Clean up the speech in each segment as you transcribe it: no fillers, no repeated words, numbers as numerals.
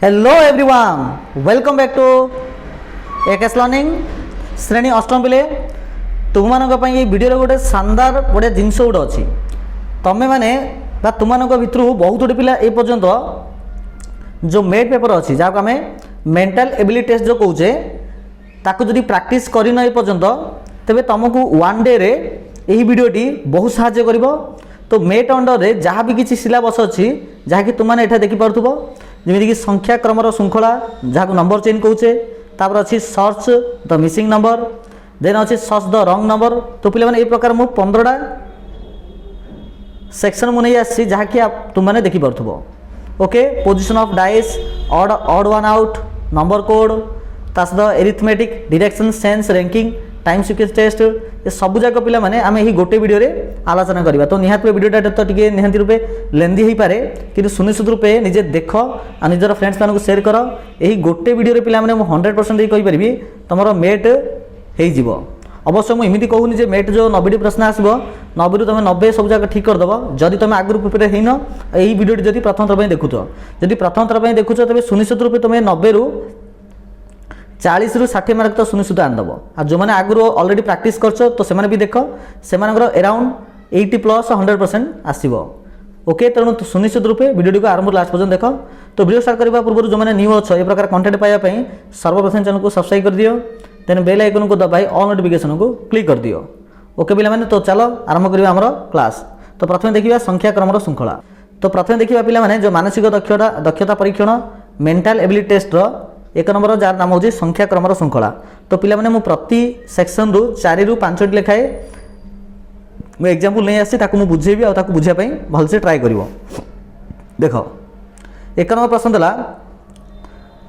Hello everyone, welcome back to AKS learning श्रेणी अष्टम पिले तुम मानक ये वीडियो गोटे शानदार बढ़िया जिनस गोटे अच्छी तमें मैंने तुम भितर बहुत गुटे पिला ए पर्यंत जो मेट पेपर अच्छी जहाँ को आम मेंटल एबिलिटी टेस्ट जो कौचे ताकू जदि प्रैक्टिस करन ए पर्यंत तेबे तुमको वन डे रे यही वीडियोटी बहुत साहाय्य करिवो। तो मेट अंडर रे जहाँ भी किसी सिलेबस अच्छी जहाँकि तुमने एठा देखि पारुथबो जमीक संख्या क्रमर श्रृंखला जहाँ नंबर चेन कौचे तापर अच्छी search the missing number then अच्छी सर्च द रंग नंबर। तो पे ये प्रकार मु 15टा सेक्शन मुझे आसी जहाँकि तुमने देखि पारुथबो। Okay, position of dice, odd one out, number code, तास the arithmetic, direction, sense, ranking, time sequence test, ये सबू जाक पिला माने आमे ही गोटे वीडियो रे आलोचना करबा। तो निहात वीडियोटा तो टिके निहांती रूपे लेंदी ही पारे किंतु सुनिश्चित रूपे निजे देख आ निजर फ्रेंड्स मानक शेयर कर। यही गोटे वीडियो रे पिला माने 100% दे कहि परबी तमरो मेट हेई जीवो। अवश्य मुझे एमती कहूनी जे मेट जो 90 प्रश्न आसो 90 तुम 90 सब जगह ठीक करदेव जदि तुम आगुरी प्रिपेयर होन यही वीडियो जदि प्रथम थर देखुच जदि प्रथम थर देखुच तेज सुनिश्चित रूपे तुम 90 रू 40 रू 60 मार्क तो सुनिश्चित आनदेव। आ जो मैंने आगुरी ऑलरेडी प्रैक्टिस करछ तो से भी देख से अराउंड 80 प्लस 100% आसो। ओके, तेणु सुनिश्चित रूपे वीडियो को आरंभ लास्ट पर्यंत देख। तो वीडियो स्टार्ट करने पूर्व जो मैंने न्यू अच्छे ये प्रकार कंटेंट पाइबा सर्वप्रथम चैनल को सब्सक्राइब कर दियो, देन बेल आइकन को दबाई ऑल नोटिफिकेशन को क्लिक कर दियो। ओके पिला माने, तो चलो आरंभ करिया हमर क्लास। तो प्रथम देखिबा संख्या क्रमर श्रृंखला। तो प्रथम देखिबा पिला माने जो मानसिक दक्षता परीक्षण मेंटल एबिलिटी टेस्ट रो एक नंबर जार नाम होची संख्या क्रमर श्रृंखला। तो पिला माने मु प्रति सेक्शन रु 4 रु 5 लेखाए मु एग्जांपल नै आसी ताकू मु बुझेबी आ ताकू बुझिया पई भल से ट्राई करिवो। देखो एक नंबर प्रश्न देला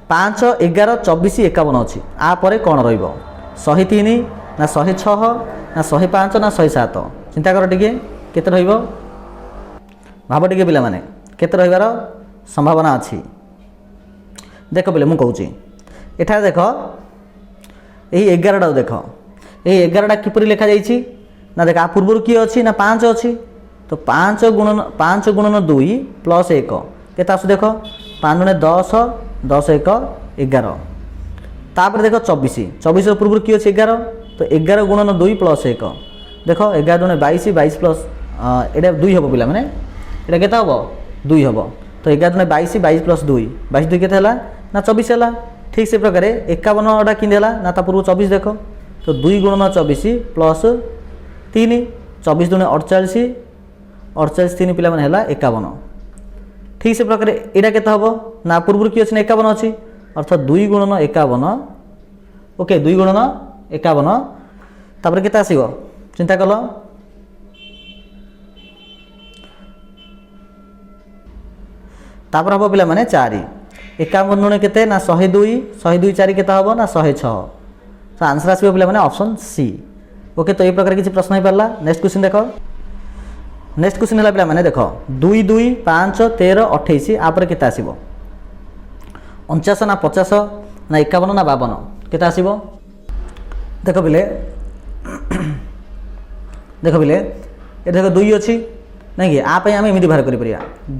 5, 11, 24, 51 अच्छी आ परे कौन रहिबो 103 ना 106 ना 105 ना 107 चिंता कर टिके केते रहिबो भाव टिके पिला माने केते रहिबार संभावना अछि। देख पिले मु कहूची एठा देख एही 11टा देख एही 11टा किपरि लिखा जाईची ना देख आ पूर्व की अछि ना 5 अछि। तो 5 गुणन 2 प्लस 1 केते आसु देख 5 गुणे 10 10 1 11 तापर देख 24 पूर्व की अच्छे 11 तो 11 गुणन 2 प्लस 1 देख 11 गुणे 22 22 प्लस एटा 2 हम पिला माने एटा केता हम 2 हम। तो 11 गुणे 22 22 प्लस 2 22 2 केते हला ना 24 हला। ठीक से प्रकार 51टा किंदे हला ना ता पूर्व 24 देख तो 2 गुणन 24 प्लस 3 24 दुणे 48 48 3 पिला माने हला 51। ठीक से प्रकार एटा केता हबो ना पूर्व की अच्छे 51 अच्छी अर्थात 2 गुणन 51। ओके 2 गुणन 51 तापर केते आसीबो चिंता कल तापर हबो पिला माने 4 51 गुणे केते ना 102 102 4 केता हबो ना 106। तो आंसर आसीबो पिला माने ऑप्शन सी। ओके, तो ये प्रकार किसी प्रश्न हो पारला। नेक्स्ट क्वेश्चन देखो नेक्स्ट क्वेश्चन है पे मैंने देख 2 2 5 13 28 आप केते आसीबो 49 ना 50 ना 51 ना 52 केते आसीबो। देख पिले देख पिले ये देख 2 अच्छी नहीं कि आप आम एमती बाहर कर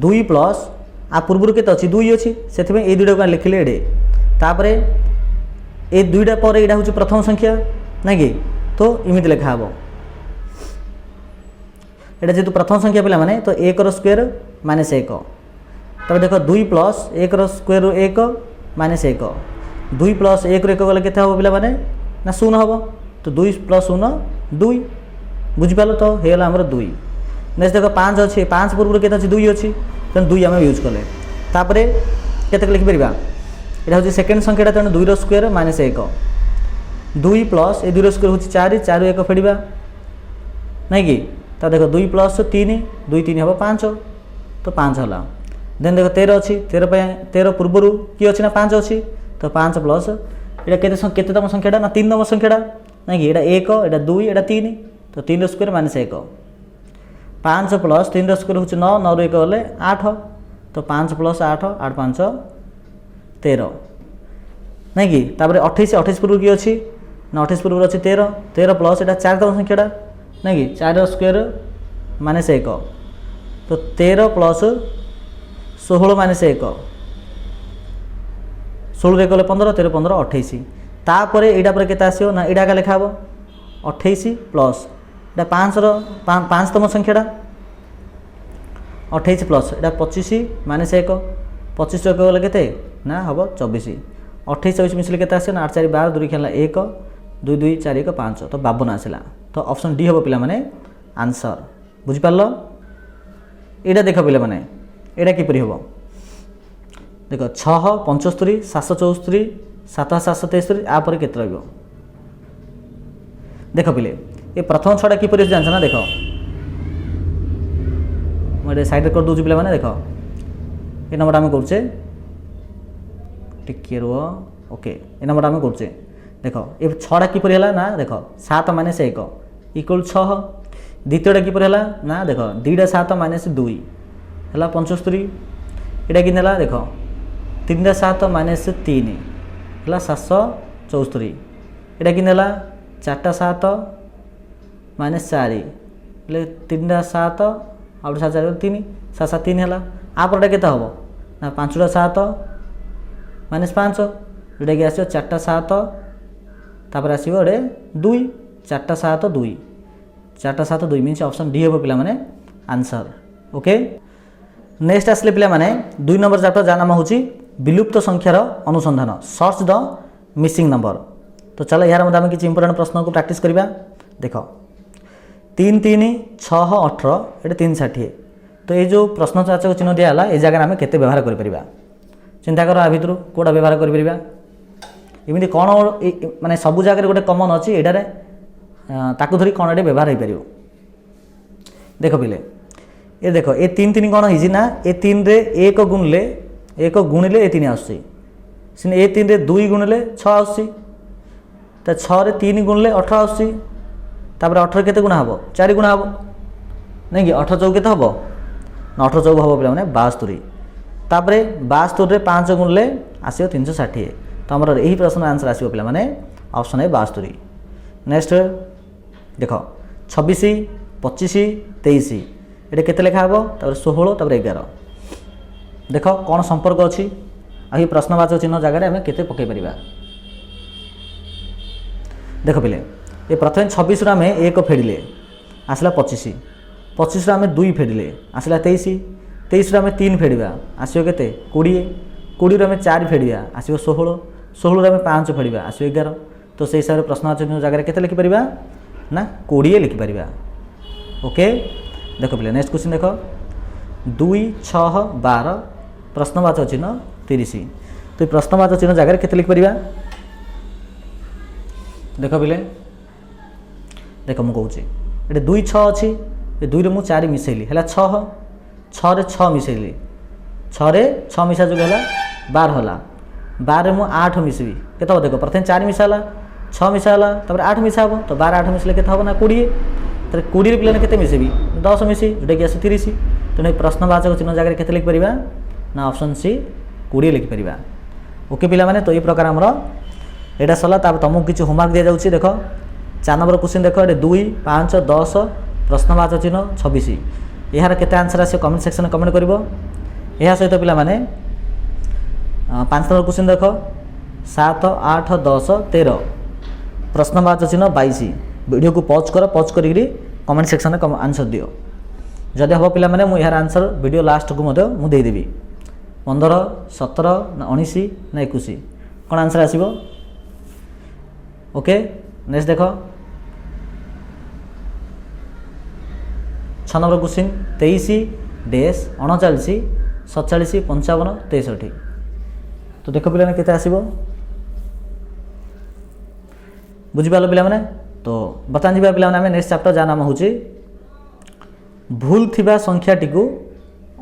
2 प्लस आ पूर्व केते अच्छी 2 अच्छी से ये दुईटा को लिखिले एडे तापर ये दुईटा पर यहाँ हूँ प्रथम संख्या नहीं कि तो इमिति लिखा हे एटा जेतु प्रथम संख्या पिला माने तो 1 रो स्क्वायर माइनस 1 तब देख 2 प्लस 1 रो स्क्वायर 1 माइनस 1 2 प्लस 1 रो 1 गले केते हो पिला माने ना 0 हो। तो 2 प्लस 0 2 बुझि पालो तो हेला हमर 2। नेक्स्ट देख 5 अछि 5 पूर्व केते अछि 2 अछि तन 2 हम यूज करले तापरे केते लिखि परिबा एटा होछि सेकंड संख्याटा तन 2 रो स्क्वायर माइनस 1 2 प्लस ए 2 रो स्क्वायर होछि 4 4 1 फेडिबा नहीं कि तो देख 2 प्लस 3 2 3 हम 5 तो 5 हला। देन देख 13 अच्छी 13 पूर्वर कि अच्छी ना 5 अच्छी तो 5 प्लस ये केतम संख्याटा ना 3 नंबर संख्याटा नहीं कि एटा 1 एटा 2 एटा 3 तो 3 स्क्वायर माइनस 1 5 प्लस 3 स्क्वायर हूँ 9 9 1 गले 8 तो 5 प्लस 8 8 5 13 नहीं कि 28 पूर्व की अच्छी ना 28 पूर्व अच्छी 13 प्लस एटा 4 तम संख्याटा नहीं कि 4 स्क्वायर माइनस 1 तो 13 प्लस 16 माइनस 1 16 कले 15 13 15 28 तापर यहाँ पर केते आसो ना यहाँ लिखा हे 28 प्लस यहाँ 5तम संख्याटा 28 प्लस यहाँ 25 माइनस 1 25 गले केते ना हम 24 28 24 मिसले केते आसो ना 8 4 12 2 खेला 1 2 2 4 1 5 तो 52 आसला तो ऑप्शन डी हम पिला माने आंसर बुझिपार यहाँ देख पिला माने यहाँ किपरि हम देख 6 75 774 7 773 आपर केते रहिबो देख पिले ये प्रथम छटा किपरि जान ना देख मैं साइड कर दूसरी पे मैंने देख ये नंबर आम करुचे टिके रुह ओके ये नंबर आम करुचे देख ये 6टा किपरि है ना देख 7 माइनस 1 इक्वल 6 द्वितीयटा किपरि है ना देख 2टा 7 माइनस 2 है 75 यहाँ कि देख 3टा 7 माइनस 3 है 774 यहाँ कि 4टा 7 माइनस 4 3टा 7 आउट 7 4 3 7 7 3 है आपरटा केते हम ना 5टा 7 माइनस 5 जोटा कि आसो 4टा 7 तापर आसो 2 4टा 7 2 4टा 7 2 मीन्स ऑप्शन डी हम पिला माने आंसर ओके नेक्स्ट आसले पिला माने 2 नंबर चैप्टर जा नाम होची विलुप्त संख्यार अनुसंधान सर्च द मिसिंग नंबर तो चलो यार मध्य आम किसी इंपोर्टेंट प्रश्न को प्रैक्टिस करवा देख 3 3 6 18 ये 360 तो ये जो प्रश्नवाचक चिन्ह दिया ये जगह आम केते व्यवहार कर चिंता कर भितर कौटा व्यवहार करमि कौन माने सबू जगह गोटे कमन अच्छी ये ताकू धरी कौन ये व्यवहार हो पार देख पिले ये देख ये 3 3 कौन है ये 3 रे 1 गुणिले 1 गुणिले ये 3 आसी ये 3 रे 2 गुणिले 6 आसी तो 6 रे 3 गुणिले 18 आसी तापर 18 केते गुणा हम 4 गुणा हम नहीं कि 18 चौक केते हम 18 चौक हम पे 72 तापर 72 रे 5 गुणिले आसो 360 तो आमर यही प्रश्न आंसर आसो पे मैंने ऑप्शन है 72 नेक्स्ट देख 26 25 23 ये केते लिखा हम तापर 16 तापर 11 देख कौन संपर्क अच्छी आ प्रश्नवाचक चिन्ह जगह आम केते पकई परिबा देख पिले ये प्रथम 26 आम 1 फेडिले आसला 25 25 आम 2 फेडिले आसला 23 23 आम 3 फेडिबा आसो केते 20 20 आम 4 फेडिबा आसो 16 16 आम 5 फेडिबा आसो 11 तो से हिसाब से प्रश्नवाचक चिन्ह जगह केते लिखि परिबा ना 20 लिखि परिबा ओके देख पिले नेक्स्ट क्वेश्चन देख 2 6 12 प्रश्नवाचक चिन्ह 30 तो प्रश्नवाचक चिन्ह जगह केते लिखि परिबा देख पिले देख मुझे कौच ये 2 6 अच्छी ये 2 रे मु 4 मिसेली है 6 6 रे 6 मिसेली 6 रे 6 मिसा जो है 12 है 12 रे मु 8 मिसबी केत देख प्रथम 4 मिसाला 6 मिसाला तापर 8 मिसा हम तो 12 8 मिसले केत हम ना 20 तो 20 पिला केते मिसेबी 10 मिसी जोटा कि आस 30 तेणु प्रश्नवाचक चिन्ह जगह केते लिखि परिबा ना ऑप्शन सी 20 लिखि परिबा ओके पिला माने तो ये प्रकार हमर एटा सरला तापर तुमको किसी होमवर्क दिया जाउछि देख 4 नंबर क्वेश्चन देख ये 2 5 10 प्रश्नवाचक चिन्ह 26 यार केते आंसर आसे कमेंट सेक्शन में कमेंट करिवो या सहित पिला माने 5 नंबर क्वेश्चन देख 7 8 10 13 प्रश्नवाचक चिन्ह 22 वीडियो को पॉज करी कमेंट सेक्शन में आंसर दियो जदि हम पिला माने मु यार आंसर वीडियो लास्ट को मते मु दे देबी 15 17 ना 19 ना 21 कौन आंसर आसीबो ओके नेक्स्ट देख 6 नंबर क्वेश्चन 23 डैश 39 47 55 63 तो देख पिला केते आसीबो बुझिपाल पिला माने तो बता जी पिला माने नेक्स्ट चैप्टर जा नाम होची भूल थिबा संख्याटी को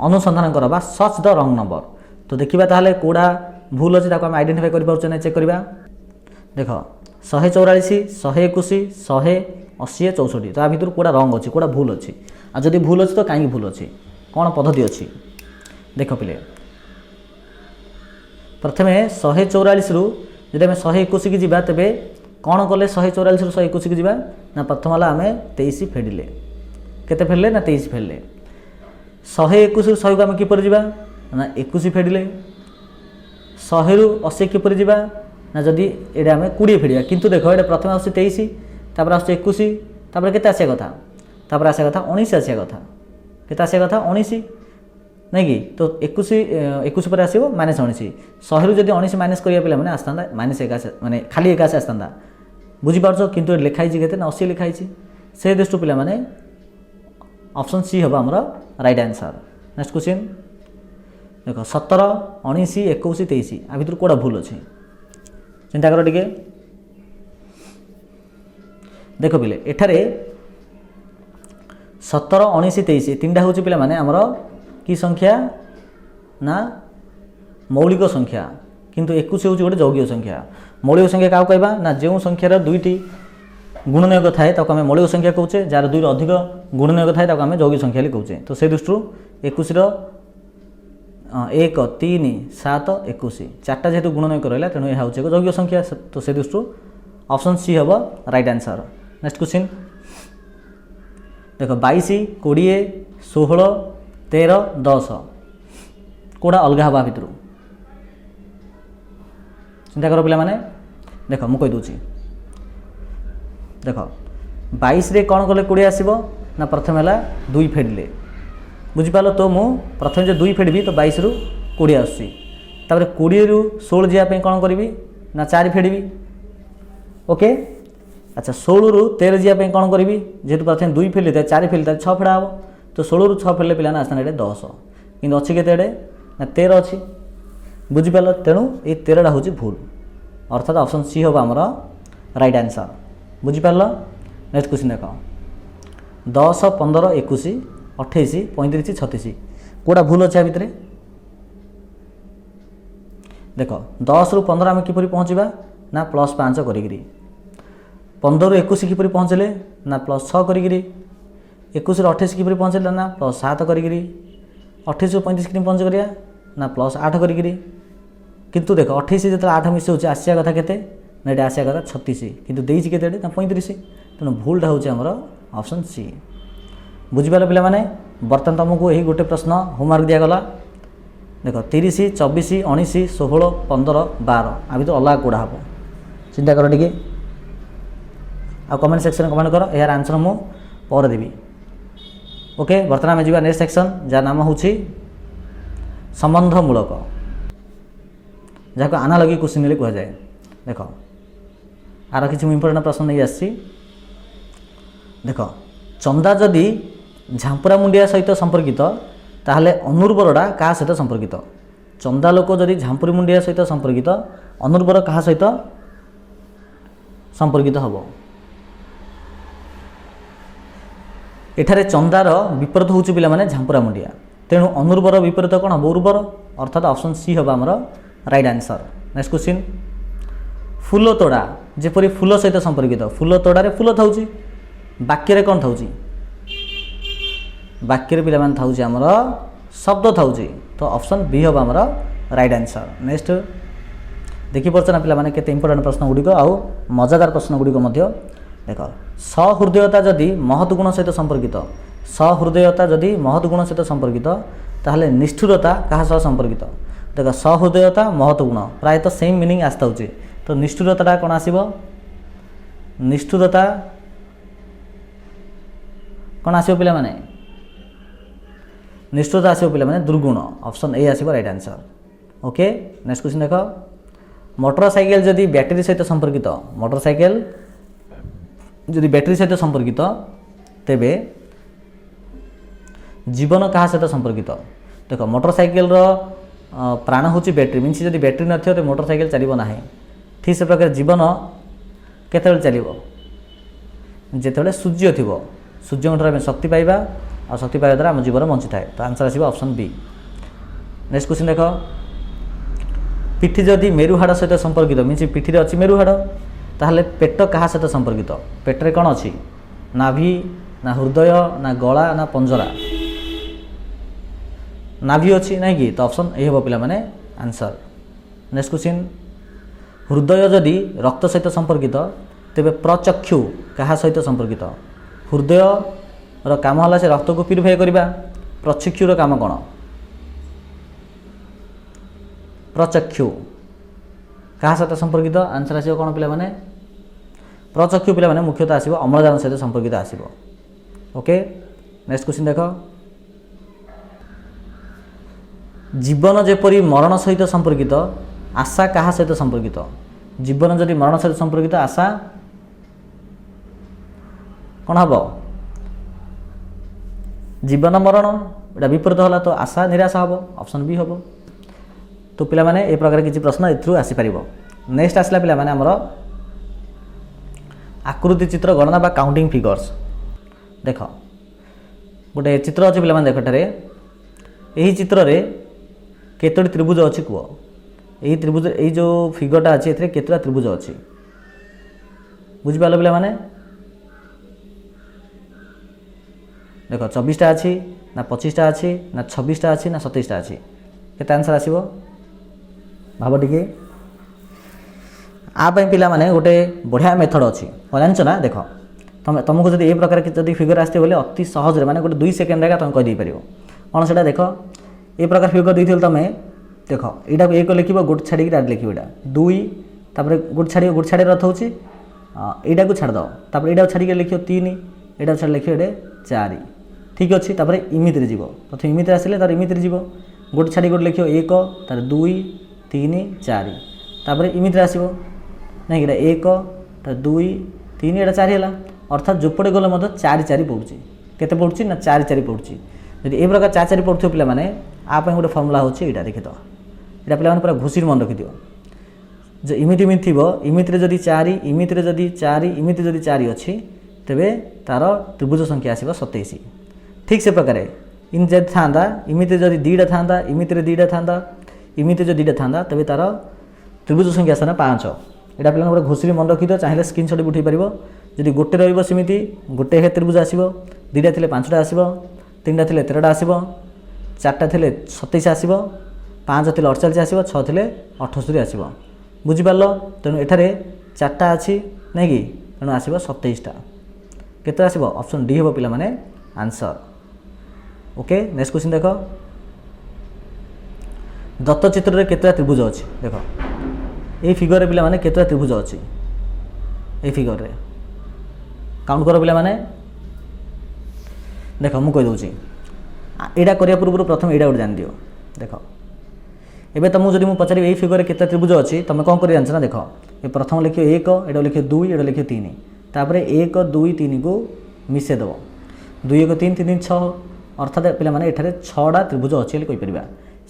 अनुसंधान करबा सर्च द रॉन्ग नंबर तो देखिबा ताले कोडा भूल अछि ताको हम आइडेंटिफाई करि पाउछ ना चेक करबा देख 144 121 180 64 तो आ भीतर कोडा रंग अच्छी कोडा भूल अच्छी आ जदि भूल अच्छी तो कहीं भूल अच्छी कौन पद्धति अच्छी देख पिले प्रथमे 144 रु जब आम 121 की जीवा तेबे कौन कले 144 रु 121 की जीवा ना प्रथम है आम 23 फेडिले केते फेडिले ना 23 फेडिले 121 रु 100 को आम किपर जीवा ना 21 फेडिले 100 रु 80 किपर जावा ना जदि ये आम 20 फेड़ा किंतु देख ये प्रथम आस 23 तापर आस 21 तापर केते आसिया कथा तापर आसिया कथा 19 आसिया कथा केते आसिया कथा 19 नहीं कि तो 21 पर आसो -19 100 रु जदि 19 माइनस करिया पिला माने आस्तांदा -1 माने खाली 1 आस्तांदा बुझी पारछो किंतु लिखाई केते ना 80 लिखाई से दृष्टि पिला माने ऑप्शन सी हम हमर राइट आंसर। नेक्स्ट क्वेश्चन देख 17 19 21 23 आ भीतर कोडा भूल अछि चिंता करो टिके देख पिले एठारे 17 19 23 तीनटा होची पिला माने हमर की संख्या ना मौलिक संख्या किंतु 21 होची गोटे यौगिक संख्या मौलिक संख्या का कहबा ना जो संख्यार दुईटी गुणनयोग थाए ताको आम मौलिक संख्या कहूचे जार दुई अधिक गुणनयोग थाए ताको आम यौगिक संख्या कहूचे तो से दृष्टि 21 1 3 7 21 चार्टा जेहेतु गुणनयोग रहा तेणु यह हूँ एक यौगिक संख्या तो से दृष्टि ऑप्शन सी हम राइट आंसर। नेक्स्ट क्वेश्चन देख 22 20 16 13 10 कौटा अलग हवा भितर चिंता कर पे देख मुझे कहीदे देख 22 रे कौन कले 20 आसब ना प्रथम है 2 फेडिले बुझिपाल तो मु प्रथम जो 2 फेडबी तो 22 रु 20 आसूसी 20 रु 16 जावाई कौन करी ना 4 फेडबी ओके अच्छा 16 रु 13 जावाई कौन करी जेहेतु प्रथम 2 फेडली 4 फेडली 6 फेड़ा हम तो 16 रु 6 फेडले पिला आसना 10 कि अच्छी के ना 13 अच्छी बुझिपाल तेणु ये 13टा हूँ भूल अर्थात ऑप्शन सी हम आमर राइट आंसर बुझिपाल। नेक्स्ट क्वेश्चन देख 10 15 21 28 35 36 कौटा भूल अच्छे भितर देख 10 रु 15 आम किपरि पहुँचवा ना +5 करी 15 रु 21 किपरि पहुँचले ना +6 करी 21 रु 28 किपरि पहुँचले ना +7 करी 28 रु 35 कि पहुँच करिया ना +8 करी किंतु देख 28 जो 8 मिस होची आसिया कथा केते ना ये आसिया कथा 36 किंतु देइछि केते ना 35 तेणु भूलटा होची हमर ऑप्शन सी बुझिपाल पिला माने बर्तमान तुमको यही गोटे प्रश्न होमवर्क दिया गला देख 30 24 19 16 15 12 आ भी तो अलग कौड़ा हम चिंता कर टे आ कमेंट सेक्शन कमेंट कर यार आंसर मु पर देवी ओके। बर्तमान आम जा नेक्स्ट सेक्शन जार नाम हूँ संबंधमूलक जहाँ आनालगी क्वेश्चन कह जाए देख आर किसी इंपोर्टेंट प्रश्न नहीं आसी देख चंदा जदि झांपुरा मुंडिया सहित संपर्कित ताहले अनुर्वरटा क्या सहित संपर्कित चंदा लोक जदि झांपुरी मुंडिया सहित संपर्कित अनुर्वर क्या सहित संपर्कित हम एठारे चंदार विपरीत होउछि पिला माने झांपुरा मुंडिया तेणु अनुर्वर विपरीत कौन हम उर्वर अर्थात ऑप्शन सी हम आमर राइट आंसर। नेक्स्ट क्वेश्चन फूल तोड़ा जेपरी फूल सहित संपर्कित फूल तोड़े फूल थाउछि वाक्य कौन थाउछि वाक्य पिला माने थाउछि आमर शब्द थाउछि तो ऑप्शन बी हम आमर राइट आंसर। नेक्स्ट देखि परछ ना पिला माने केते इंपोर्टेंट प्रश्न गुडी को आउ मजादार प्रश्न गुडी को मध्य देख सहृदयता जदि महत् गुण सहित संपर्कित सहृदयता जदि महत् गुण सहित संपर्कित ताहले निष्ठुरता क्या सह संपर्कित देख सहृदयता महत् गुण प्रायतः सेम मीनिंग आस्ता होची तो निष्ठुरता कौन आसीबो निष्ठुरता कौन आसीबो पिला माने निष्ठुरता आसीबो पिला माने दुर्गुण ऑप्शन ए आसीबो right answer okay. Next question देख मोटरसाइकेल जदि बैटरी सहित संपर्कित मोटरसाइकेल जदि बैटरी सहित संपर्कित तेबे जीवन क्या सहित संपर्कित देख मोटरसाइकेल प्राण हूँ बैटरी मीन्स जदि बैटरी न तो मोटरसाइकेल चलो ना ठीक से प्रकार जीवन केते चलो जिते सूर्य थी सूर्य शक्ति पाइबा और शक्ति पाइबा द्वारा आम जीवन बंची थाए तो आंसर आसो ऑप्शन बी। नेक्स्ट क्वेश्चन देख पिठी जदि मेरुहाड़ सहित संपर्कित मीन्स पिठी अच्छी मेरुहाड़ ताहले पेट क्या सहित संपर्कित पेट्रे कौन अच्छी नाभि ना हृदय ना गला ना पंजरा नाभि अच्छी ना कि तो ऑप्शन ए हम पे आंसर। नेक्स्ट क्वेश्चन हृदय जदि रक्त सहित संपर्कित तेबे प्रचक्षु क्या सहित संपर्कित हृदय काम है से रक्त को प्यूरिफाई करवा प्रचक्षुर काम कौन प्रचक्षु क्या सहित संपर्कित आंसर आसो कौन पे प्रचक्षु पे मुख्यतः आसो अम्लजान सहित संपर्कित आसो। ओके नेक्स्ट क्वेश्चन देख जीवन जेपरी मरण सहित संपर्कित आशा क्या सहित संपर्कित जीवन जदि मरण सहित संपर्कित आशा कौन हम जीवन मरण एटा विपरीत होला तो आशा निराशा हम ऑप्शन बी हम। तो पिला माने ए प्रकार किसी प्रश्न एथरू आसी परिबो। नेक्स्ट आसला पिला माने हमर आकृति चित्र गणना बा काउंटिंग फिगर्स देख गोटे चित्र अच्छे पिला माने देख एठारे एही चित्र रे केतोटी त्रिभुज अछि कुओ एही त्रिभुज एही जो फिगरटा अछि एथरे केतोटा त्रिभुज अछि बुझि पालो पिला माने देख 24टा अच्छी ना 25टा अच्छी ना 26टा अच्छी ना 27टा अच्छी केते आंसर आसीबो भाव टिके आ पिला माने गोटे बढ़िया मेथड अच्छी जानछ ना देख तुमको जब ए प्रकार जब फिगर आसते बोले अति सहज माने गोटे 2 सेकेंड रे तुम कहि पारिबो कौन से देख ए प्रकार फिगर देथिल तुम देख एटा एक लिख गोटे छाड़ी डायरेक्ट लिख एटा 2 तापर गोटे छाड़ी रथ होची एटा को छाड़ दो तापर एटा छाड़ी लिख 3 एटा छाड़ लिख एटे 4 ठीक अच्छे तापर इमिति जीव प्रथम इमिति आसिले तार इमिति जीव गोटे छाड़ी गोटे लिख 1 तार 2 3 4 तापर इमिति आसो नहीं कि 1 तार 2 3 एटा 4 है अर्थात जोपटे गले 4 4 पड़ुची केते पड़ुची ना 4 4 पड़ुची जदि ए प्रकार 4 4 पड़ुथो पिला माने आ गोटे फर्मुला होची एटा देखि तो एटा पिला माने पूरा घुसी मन रखि दियो जो इमिति इमिति थिबो इमिति रे जदि 4 इमिति रे जदि 4 इमिति जदि 4 अछि तेबे तार त्रिभुज संख्या आसीबो 27 ठीक से प्रकार इन जब था इमिति जदि 2टा था इमिति रे 2टा था इमिति जो 2टा था तेबे तार त्रिभुज संख्या आसना 5 एटा पिला गोटे घोषरी मन रखि दियो चाहिले स्क्रीनशॉट उठै परिबो जदि गोटे रहइबो सेमिति गोटे हे त्रिभुज आसीबो 2टा थिले 5टा आसीबो 3टा थिले 13टा आसीबो 4टा थिले 27 आसीबो 5 थिले 48 आसीबो 6 थिले 78 आसीबो बुझि पारलो तेनु एठारे 4टा अछि नै कि तेनु आसीबो 27टा केते आसीबो ऑप्शन डी हेबो पिला माने आंसर। ओके नेक्स्ट क्वेश्चन देख दत्त चित्र रे केतरा त्रिभुज अछि देख ए फिगर रे पिला माने केतरा त्रिभुज अछि ए फिगर रे काउंट करो पिला माने देख मु कहि दोछि एडा करिया पूर्व प्रथम एडा जान दियो देख एबे तुमको जदि मु पचारि ए फिगर रे केतरा त्रिभुज अछि तमे कोन करि जानछ ना देख ए प्रथम लिखियो 1 एडा लिखियो 2 एडा लिखियो 3 तापरे 1 2 3 को मिसे दबो 2 1 3 3 6 अर्थात पिला माने एठारे 6टा त्रिभुज अछि कहि परिबा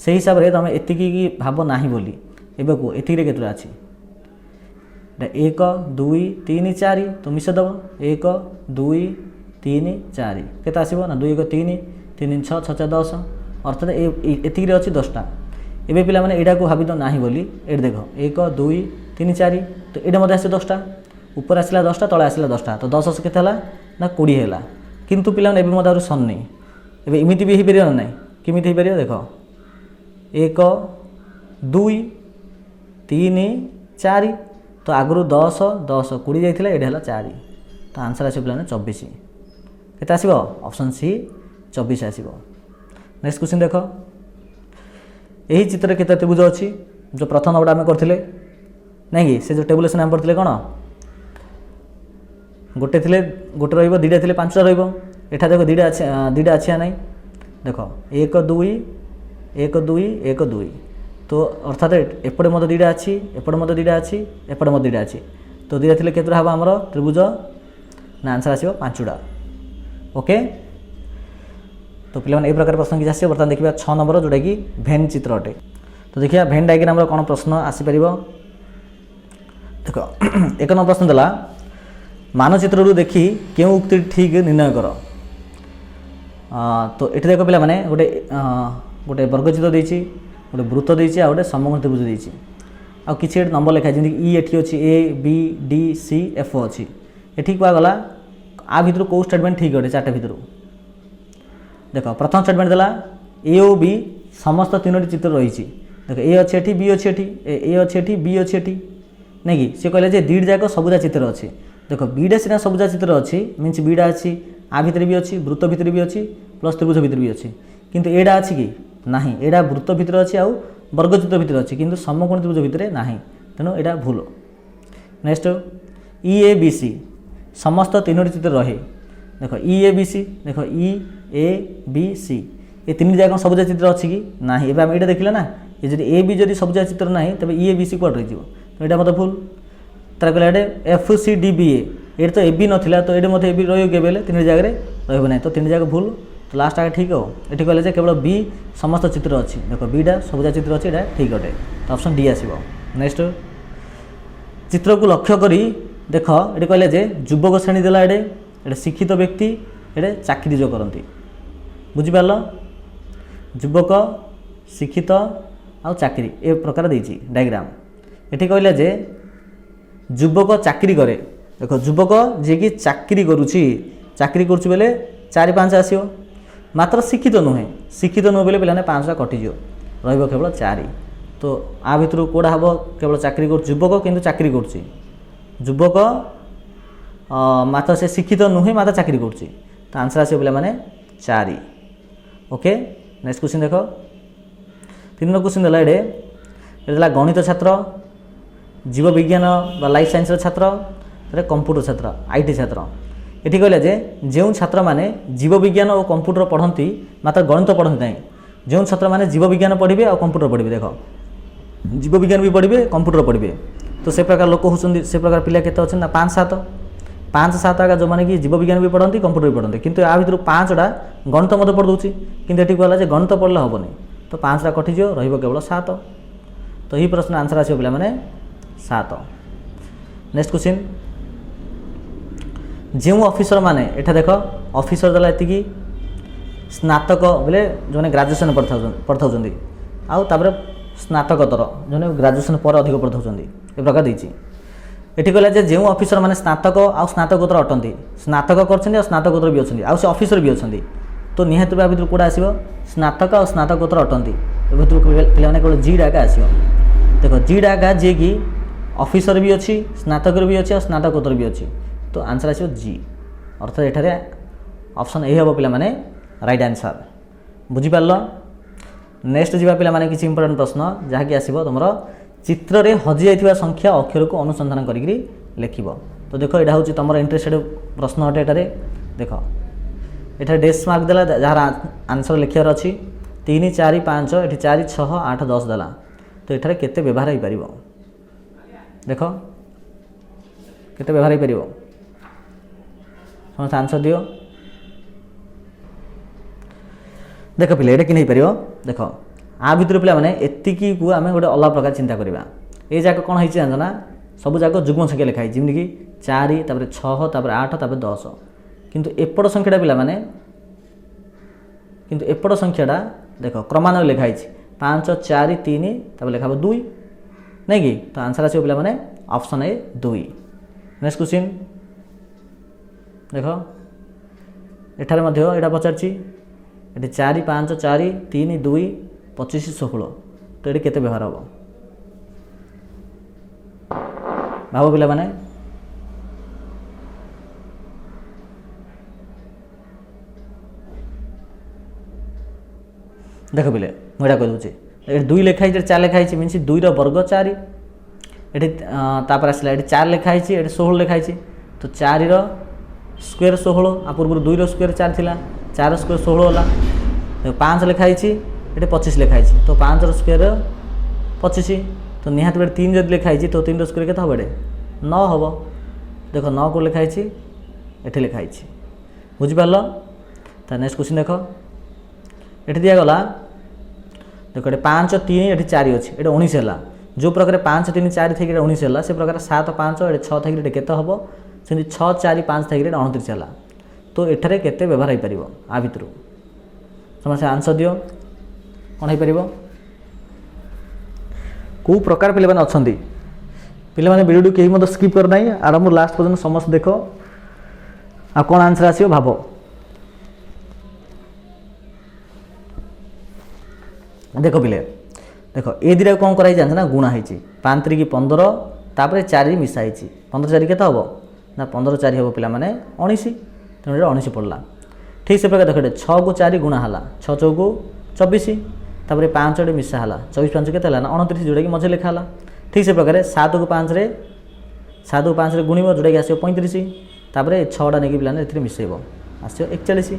से हिसाब रे तमे एतिकी की भाव नाही बोली एबे को एतिकी रे केतरा अछि 1 2 3 4 तो मिसे दबो 1 2 3 4 केता आसीबो ना 2 1 3 3 6 6 4 10 अर्थात एतिकी रे अछि 10टा एबे पिला माने एडा को भाबी तो नाही बोली एड देखो 1 2 3 4 तो एडा मध्ये आसे 10टा ऊपर आसला 10टा तळे आसला 10टा तो 10 से केते हला ना 20 हला किंतु पिला माने एबे मध्ये आरो सन नै एबे इमिति भी हिपरियो नै किमिति हिपरियो देखो 1 2 3 4 तो आगु 10 10 20 जाइथिला एडा हला 4 तो आंसर आसी पिला 24 केते आसीबो ऑप्शन सी 24 आसीबो। नेक्स्ट क्वेश्चन देखो एही चित्र केते त्रिभुज अछि जो प्रथम नंबर आमे करथिले नै कि से जो टेबुलेशन नाम पड़थिले कोन गोटे थिले गोटे रहइबो 2टा थिले 5टा रहइबो एठा देखो 2टा अछि नै देखो 1 2 1 2 1 2 तो अर्थात एपटे मते 2टा अछि एपटे मते 2टा अछि एपटे मते 2टा अछि तो 2टा थिले केतरा हबा हमरो त्रिभुज ना आंसर आसीबो 5टा। ओके तो पिला ए प्रकार प्रश्न कि आसीबो बर्तमान देखिबा 6 नंबर जोटा कि भेन चित्र अटे तो देखिया भेन डायग्राम रो कोन प्रश्न आसी परिबो देखो एक नंबर प्रश्न दला मानचित्र रु देखि केउ उक्ति ठीक निर्णय कर तो एठी देखो पिला माने गोटे गोटे वर्गचित्र देछि गोटे वृत्त देछि आ गोटे समकोण त्रिभुज देछि आ किछि नंबर लिखा जेंति ई एठी अछि A B D C F अछि एठी कुआ गला आ भितर को स्टेटमेंट ठीक अटे चारटा भितर देखो प्रथम स्टेटमेंट दला ए ओ बी समस्त तीनोटी चित्र रही देखो ए अच्छे एठी बी अच्छे एठी ए अच्छे एठी बी अच्छे एठी नै कि से कहले जे दीड जाक सबुजा चित्र अछि देखो बीडा सिना सबुजा चित्र अछि मीन्स बीडा अछि आ भितर भी अछि वृत्त भितर भी अछि प्लस त्रिभुज भितर भी अछि किंतु एडा अछि कि नाही एडा वृत्त भितर अछि आ वर्गचित्र भितर अछि किंतु समकोण त्रिभुज भितर नाही तेणु यहाँ भूल। नेक्स्ट EABC समस्त तीनोटी चित्र रहे देख EABC देख EABC ये तीन जाक सबुजा चित्र अच्छी कि ना एवं ये देखिले ना ये जब ए बी जब सबुजा चित्र ना तेज EABC कौट रही तो यहाँ मतलब भूल। तार कहले FCDBA ये तो ए बी नाला तो ये मत ए बी रही तीन जगह रहा तो तीन जगह भूल। तो लास्ट आगे ठीक हो ये कहले केवल बी समस्त चित्र अच्छी देख बीटा सबुजा चित्र अच्छी यहाँ ठीक अटे तो ऑप्शन डी आसो। नेक्स्ट चित्र को लक्ष्य करी देख ये कहले जे युवक श्रेणी देला ये शिक्षित व्यक्ति ये चाकरी जो करती बुझिपार युवक शिक्षित आ चाकरी ए प्रकार देछि डायग्राम। ये कहले जे युवक चाकरी करे देख युवक जी कि चाकरी करुच्ची चाकरी करुच्ची बेले 4-5 आसो मात्र शिक्षित नुहे बेले पे 5टा कटिज रही केवल 4 तो आ भितर कौड़ा हम केवल चाकरी कर युवक किंतु चाकरी करुच्ची युवक मात्र से शिक्षित नुहे मात्र चाकरी करुच्ची तो आंसर आसो पे 4। ओके नेक्स्ट क्वेश्चन देख 3 नंबर क्वेश्चन देला ये गणित छात्र जीव विज्ञान लाइफ साइंस छात्र कंप्यूटर छात्र IT छात्र। ये कहले जे जो छात्र माने जीव विज्ञान और कंप्यूटर पढ़ती मात्र गणित पढ़ती ना जो छात्र माने जीव विज्ञान पढ़े और कंप्यूटर पढ़े देख जीव विज्ञान भी पढ़े कंप्यूटर पढ़े तो से प्रकार लोक होती से प्रकार पिला केते अच्छे ना 5-7 आगे जो मैंने कि जीव विज्ञान भी पढ़ती कंप्यूटर भी पढ़ती किंतु या भितर 5टा गणित मत पढ़ दूसरी किंतु ये कहला गणित पढ़ले हेनी तो 5टा कटिज रही केवल 7 तो यही प्रश्न आंसर आसो पे 7। नेक्स्ट क्वेश्चन जो ऑफिसर माने एठा देख ऑफिसर देला एतिकी स्नातक बोले जो ग्रेजुएशन पढ़ाऊँ आउ तापर स्नातकोत्तर जो ग्रेजुएशन पर अधिक पढ़ाऊँ ए प्रकार देती। ये कहला जे जो ऑफिसर माने स्नातक आ स्नातकोत्तर अटंती स्नातक कर स्नातकोत्तर भी अच्छे आउ ऑफिसर भी अच्छे तो निहत भितर कौटा आसो स्नातक आ स्नातकोत्तर अटंती पे केवल जी डाका आसो देख जी डाका जी कि ऑफिसर भी अच्छी स्नातक भी अच्छी और स्नातकोत्तर भी अच्छी तो आंसर आसो जी अर्थात एठारे ऑप्शन ए हम पे राइट आंसर बुझीपार। नेक्स्ट जी पे किसी इंपोर्टेंट प्रश्न जहाँकि आसो तुम चित्र रे हजि जाइथिबा संख्या अक्षर को अनुसंधान करिक लिख तो देख यहाँ हूँ तुम इंटरेस्टेड प्रश्न अटे एटारे देख ये डेस मार्क देला जार आंसर लिखार अच्छी 3 4 5 ये 4 6 8 10 देला तो ये केते व्यवहार हो पार देख केते व्यवहार हो पार समस्त आंसर दियो देख पिले ये कि पार देख आ भितर पे मैंने एतिकी को आम गोटे अलग प्रकार चिंता करवा ये जाक कौन है ना सब जाक जुग्म संख्या लिखाई जमी कि 4 तापर 6 तापर 8 तापर 10 किंतु एपट संख्याटा पिला माने किंतु एपट संख्याटा देख क्रमान्वय लिखाई 5 4 3 तापर लिखा 2 नहीं कि तो आंसर आसो पे मैंने ऑप्शन ए 2। नेक्स्ट क्वेश्चन देख एठारे मध्य एटा पचारछि ये 4 5 4 3 2 25 16 तो ये केते व्यवहार हम भाव पिला माने देख पिले मुझे कही ये 2 लिखाई 4 लिखाई मीन 2 वर्ग 4 ये तापर आसला ये 4 लिखाई ये 16 लिखाई तो 4 स्क्वायर 16 आ पूर्व 2 स्क्वायर 4 थिला 4 स्क्वायर 16 है 5 लिखाई ये 25 लिखाई तो 5 स्क्वायर 25 तो निहात बेटे 3 जब लिखाई तो 3 स्क्वायर के हम ये 9 हम देख 9 को लिखाई ये लिखाई बुझिपार। तो नेक्स्ट क्वेश्चन देख ये दिगला देख ये 5 3 ये 4 अच्छी ये 19 है जो प्रकार 5 3 4 थी 19 है से प्रकार 7 5 ये 6 थी के हम से 6 4 5 थी 29 है तो एठारे केते व्यवहार हो पार आ भितर समस्या आंसर दियो कौन हो पार कौ प्रकार पे अच्छा पे वीडियो कहीं मतलब स्किप करना आरंभ लास्ट पर्यटन समस्त देख आ कौन आंसर आसो भाव देख पिले देख ए दिरा कौन कराई जानते ना गुणा है 5 3 15 तापर 4 मिसाई 15 4 के हम ना 15 4 हम पे 19 तेणु 19 पड़ला ठीक से प्रकार देख 6 को 4 गुणा है 6 चौको 24 तापर 5 मिसा है 24 5 के 29 जोड़ा कि मझे लिखा है ठीक से प्रकार 7 को 5 रे गुणिब जोटा कि आसो 35 तापर 6टा नहीं पिलाने ए मिसेब आसो 41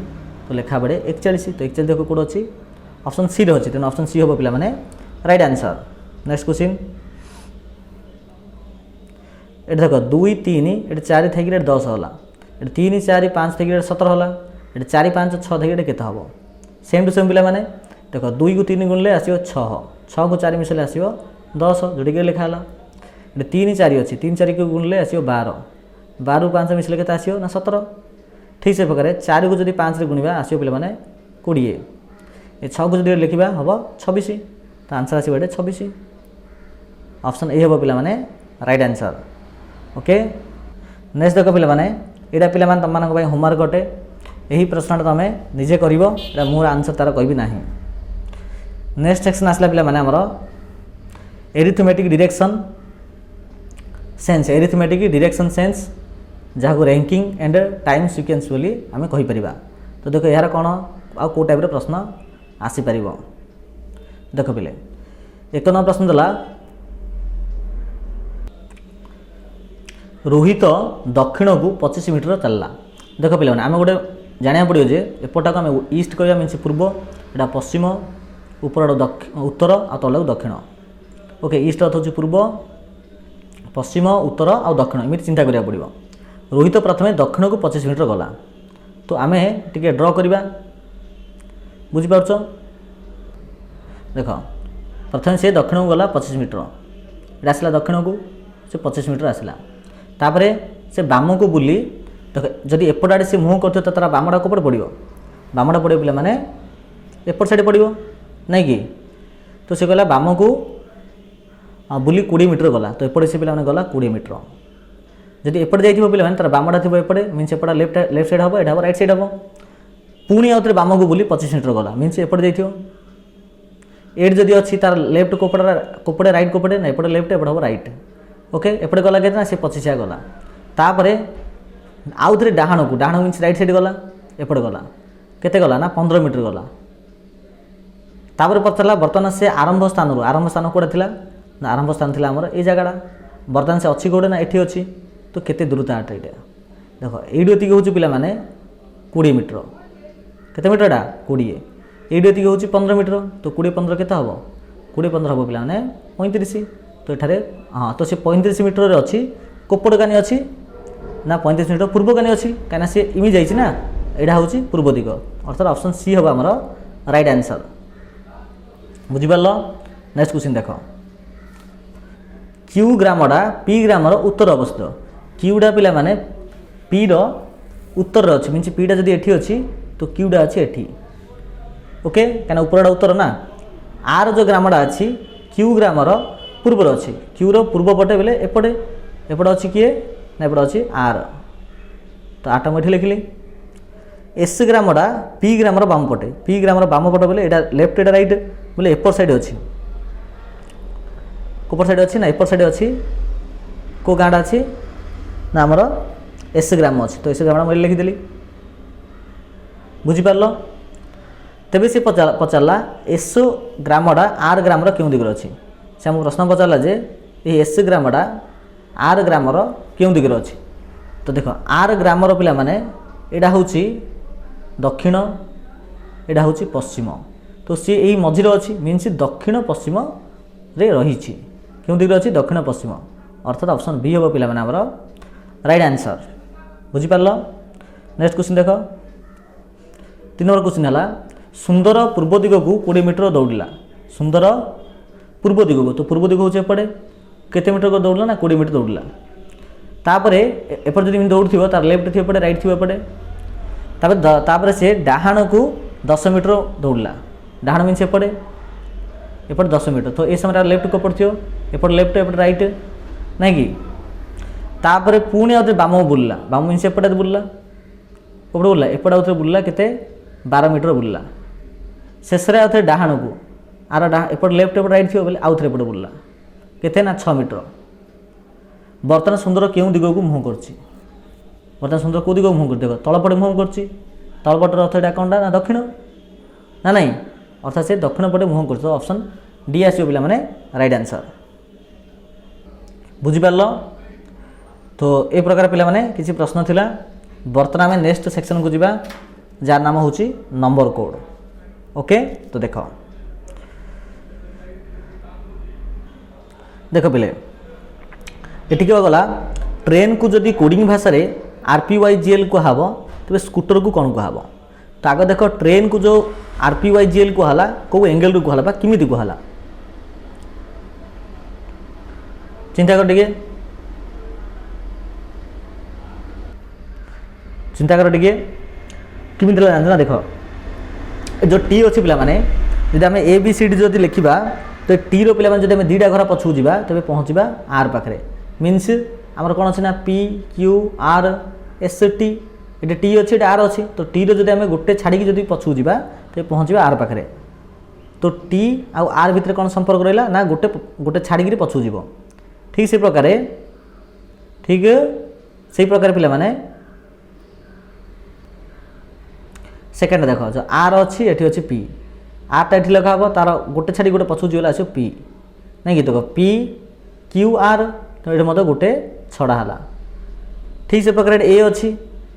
तो लेखा पड़े 41 तो 41 देख कौट अच्छी ऑप्शन सी रे अच्छी तेणु ऑप्शन सी हम पे राइट आंसर। नेक्स्ट क्वेश्चन ये देख 2 3 ये 4 थी 10 होला 3 4 5 थी 17 होला 4 5 6 थी केते हम सेम टू सेम पिला माने देख 2 को 3 गुणले आसो 6 को 4 मिसले आसो 10 जोटी के लिखा है 3 4 अच्छी 3 4 को गुणले आसो 12 को 5 मिसले के आसो ना 17 ठीक से प्रकार 4 को जब 5 गुणवा आसो पे 20 ये 6 को जो लिखा हम 26 तो आंसर आसो 26 ऑप्शन ए हम पे राइट आंसर। ओके नेक्स्ट देख पे यहाँ पे तुम होमवर्क गोटे यही प्रश्न तुम निजे कर मोर आंसर तार कह ना। नेक्स्ट सेक्शन आसला पे arithmetic direction sense arithmetic direction sense जहाँ को रैंकिंग एंड टाइम सिक्वेंस बोली आम कहीपर। तो देख यार कौन आ कौ टाइप प्रश्न आसीपर देख पे 1 नंबर प्रश्न देला रोहित दक्षिण को 25 मीटर चलला। देख पे आम गोटे जाना पड़ो जे एपटा को आम ईस्ट कह मीन पूर्व एटा पश्चिम ऊपर उत्तर आ तलू दक्षिण। ओके ईस्ट अर्थ हूँ पूर्व पश्चिम उत्तर आ दक्षिण एमती चिंता करा पड़ो। रोहित प्रथमे दक्षिण को 25 मीटर गला तो आम टे ड्र करवा बुझीपार देख प्रथम से दक्षिण को गला 25 मीटर ये आसला दक्षिण को से 25 मीटर आसला तापर से बाम को बुली देख जदि एपट आड़े से मुँह कर तार बामटा कपड़े पड़ो बामटा पड़े पे मैंने एपट साइड पड़ो नहीं कि तो से गला बाम को बुली 20 मीटर गला तो एपटे से पे गला 20 मीटर जदि एपटे जाइए पे तार बामटा थी एपटे मीनस एपटा लेफ्ट साइड हम यहाँ राइट साइड हम पुणी आउे बाम को बुली 25 मीटर गला मीनस एपटे जाइए एट जदि अच्छी तार लेफ्ट कोपड़े राइट कोपड़े ना एपटे लेफ्ट एपटे हम राइट। ओके एपटे गला के से 25 गला तापर आउ थे डाहाण को डाहाण मीनस राइट साइड गला एपटे गला केते गला ना 15 मीटर गला तापर पचारा बर्तमान से आरंभ स्थान कौटा था ना आरंभ स्थान थी आमर ये जगटा बर्तमान से अच्छी कौटे ना ये अच्छी तो केते दूरता आटे देख ये हूँ पे 20 मीटर केते मीटर 20 ये हूँ 15 मीटर तो 20 15 केते हम 20 15 हम पे 35 तो ये हाँ तो सी 35 मीटर अच्छी कोपड़ कानी अच्छी ना 35 मीटर पूर्व कानी अच्छी कहीं सी इमी जाइए ना यहाँ हूँ पूर्व दिग अर्थात ऑप्शन सी हम आमर राइट आंसर बुझिपार। नेक्स्ट क्वेश्चन देख क्यू ग्रामटा पी ग्रामर उत्तर अवस्थित क्यूटा पिला माने पी रो उत्तर अच्छी मीन पीटा जदि एठी अच्छी तो क्यूटा अच्छी एठी। ओके कहीं ऊपरटा उत्तर ना आर जो ग्रामटा अच्छी क्यू ग्रामर पूर्वर अच्छी क्यू रो पूर्व पटे बेले एपटे एपटे अच्छी किए ना एपटे अच्छी आर तो आटा मुझे लिखिली एस ग्रामटा पी ग्रामर बाम पटे पी ग्रामर बाम पटे बोले यहाँ लेफ्ट एटा राइट बोले एपर साइड अच्छी कोपर साइड अच्छी ना एपर साइड अच्छी को गाँटा अच्छी ना आमर एस ग्राम अच्छी तो एस ग्राम मुझे लिखिदेली बुझीपार। तेबे से पचारा एस ग्रामटा आर ग्रामर क्यों दिगरे अच्छी से आमको प्रश्न पचारा जे ये एस ग्रामटा आर ग्रामर क्यों दिगरे अच्छी तो देख आर ग्रामर पिला माने एटा हूँ दक्षिण एटा हूँ पश्चिम तो सी यही मझिर अच्छी मीनस दक्षिण पश्चिम रे रही क्यों दिगरे अच्छी दक्षिण पश्चिम अर्थात ऑप्शन बी हम पे आमर राइट आंसर बुझीपार। नेक्स्ट क्वेश्चन देख 3 नंबर क्वेश्चन है सुंदर पूर्व दिग को 20 मीटर दौड़ला सुंदर पूर्व दिग को तो पूर्व दिग हूँ एपटे केते मीटर को दौड़ला ना 20 मीटर दौड़ला तापर एपटे जब दौड़ थी तार लेफ्ट थी एपटे राइट थी एपटे तापर से डाहाण को 10 मीटर दौड़ला डाहाण मीन एपटे एपटे 10 मीटर तो ये समय लेफ्ट को पड़ो एपटे लेफ्ट एपटे राइट नहीं कि तापर पुणी आउे बाम बुलला बाम मीन एपटे बुलला कपड़े बुलला एपटे आउे बुलला केते 12 मीटर बुलला शेष आउे डाहाण को आर एपटे लेफ्ट एपटे राइट थी बोले आउ थे एपटे बुलला केते ना 6 मीटर। बर्तमान सुंदर क्यों दिग को मुँह कर बर्तमान सुंदर कौ दिग मुँह कर देख तलपटे मुँह कर तलपटर अर्थ यहाँ कौन ना दक्षिण ना नहीं अर्थात से दक्षिण पटे मुँह कर ऑप्शन डी आसो पे राइट आंसर। बुझिपार तो ए प्रकार पिला माने किसी प्रश्न थिला बर्तमान आम नेक्स्ट सेक्शन को जीवा जार नाम हूँ नंबर कोड ओके तो देख देख पिले ये गला ट्रेन को जदि कोडिंग भाषा रे RPYGL कहब तेज स्कूटर को कौन कहब तो आगे देख ट्रेन को जो RPYGL कहला कौ एंगल रू कहला किमी कहला चिंता कर टिके चिंता कर टिके किमी जान ना देख जो टी अच्छी पिला माने जब आम ABCD जो लिखा तो टी रो पिला जब दीटा घर पछू जा तेज पहुँचा R पाखे मीनस आमर कौन अच्छे ना PQRST ये टी अच्छी R अच्छी तो टी रो जब गोटे छाड़ी जब पछू जा तो पहुँचा R पाखे तो टी आउ R भितर कौन संपर्क रहा ना गोटे गोटे छाड़ी पछू जीव ठीक से प्रकार ठीक से प्रकार पिला माने सेकेंड देख जो R अच्छी ये अच्छी P R टा ये लिखा तार गोटे छाड़ी गोटे पछू जीवला आस P नहीं कि देख PQR तो ये मतलब गोटे छड़ा है ठीक से प्रकार ए अच्छी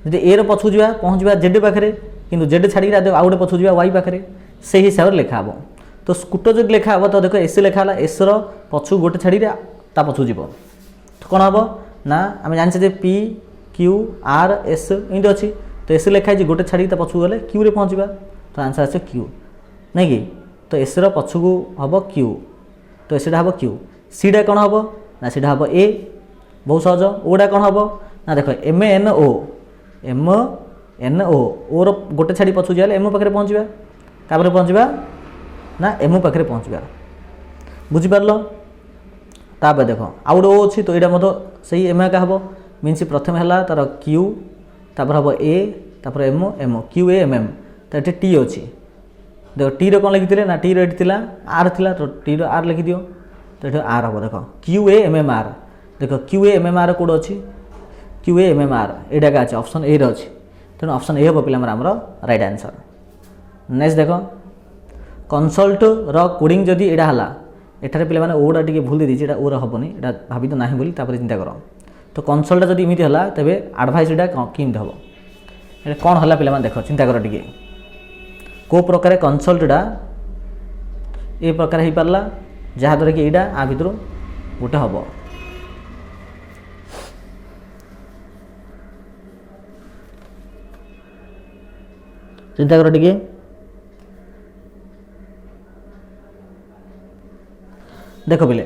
जब ए रछू जा पहुँचा जेड पाखे कि जेड छाड़ी आउ गोटे पछू जा वाई पाखे से हिसाब से लिखा हे तो स्कूटर जो लिखा हे तो देख एस लिखा है एस रछू गोटे छाड़ी ता पछू जीव तो कौन हम ना आम जाने PQRS एमती अच्छी तो एस लिखाई गोटे छाड़ी पछू गले क्यू रे पहुँचा तो आंसर आस क्यू नहीं कि तो एस रछू को हम क्यू तो एसटा हम क्यू सीटा कौन हम ना सीटा हम ए बहुत सहज ओटा कौन हम ना देख MNO ओ गोटे छाड़ी पछू जाए एम पाखे पहुँचा क्या पहुँचा ना एम पाखे पहुँचा बुझिपार तापर देख आउ गए ओ अच्छी तो यहाँ मतलब से एम एका हम मीनस प्रथम है तार क्यू तापर हम ए तापर एम एम QAMM तो ये टी अच्छी देख टी कौन लिखी ना टी ये आर थी तो टी R लिखि दियो तो ये आर हम देख QAMMR देख QAMMR कौट अच्छी QAMMR यहाँ अच्छे ऑप्शन ए अच्छी तेणु ऑप्शन ए हम पे आमर राइट आंसर नेक्स्ट देख कंसल्ट कोडिंग जदि यहाँ है एठारे पे मैंने ओडा टी भूल दे दीजिए ओरा हेनी यहाँ भाभी तो ना बोली चिंता कर तो कंसल्टा जब इमित है तेज आडभाइस किमती हम ये कौन है पे देख चिंता कर टे कौ प्रकार कंसल्टा ये प्रकार हो पारा जहाद्वारा कि यहाँ आ भर गोटे हम चिंता कर टे देख पिले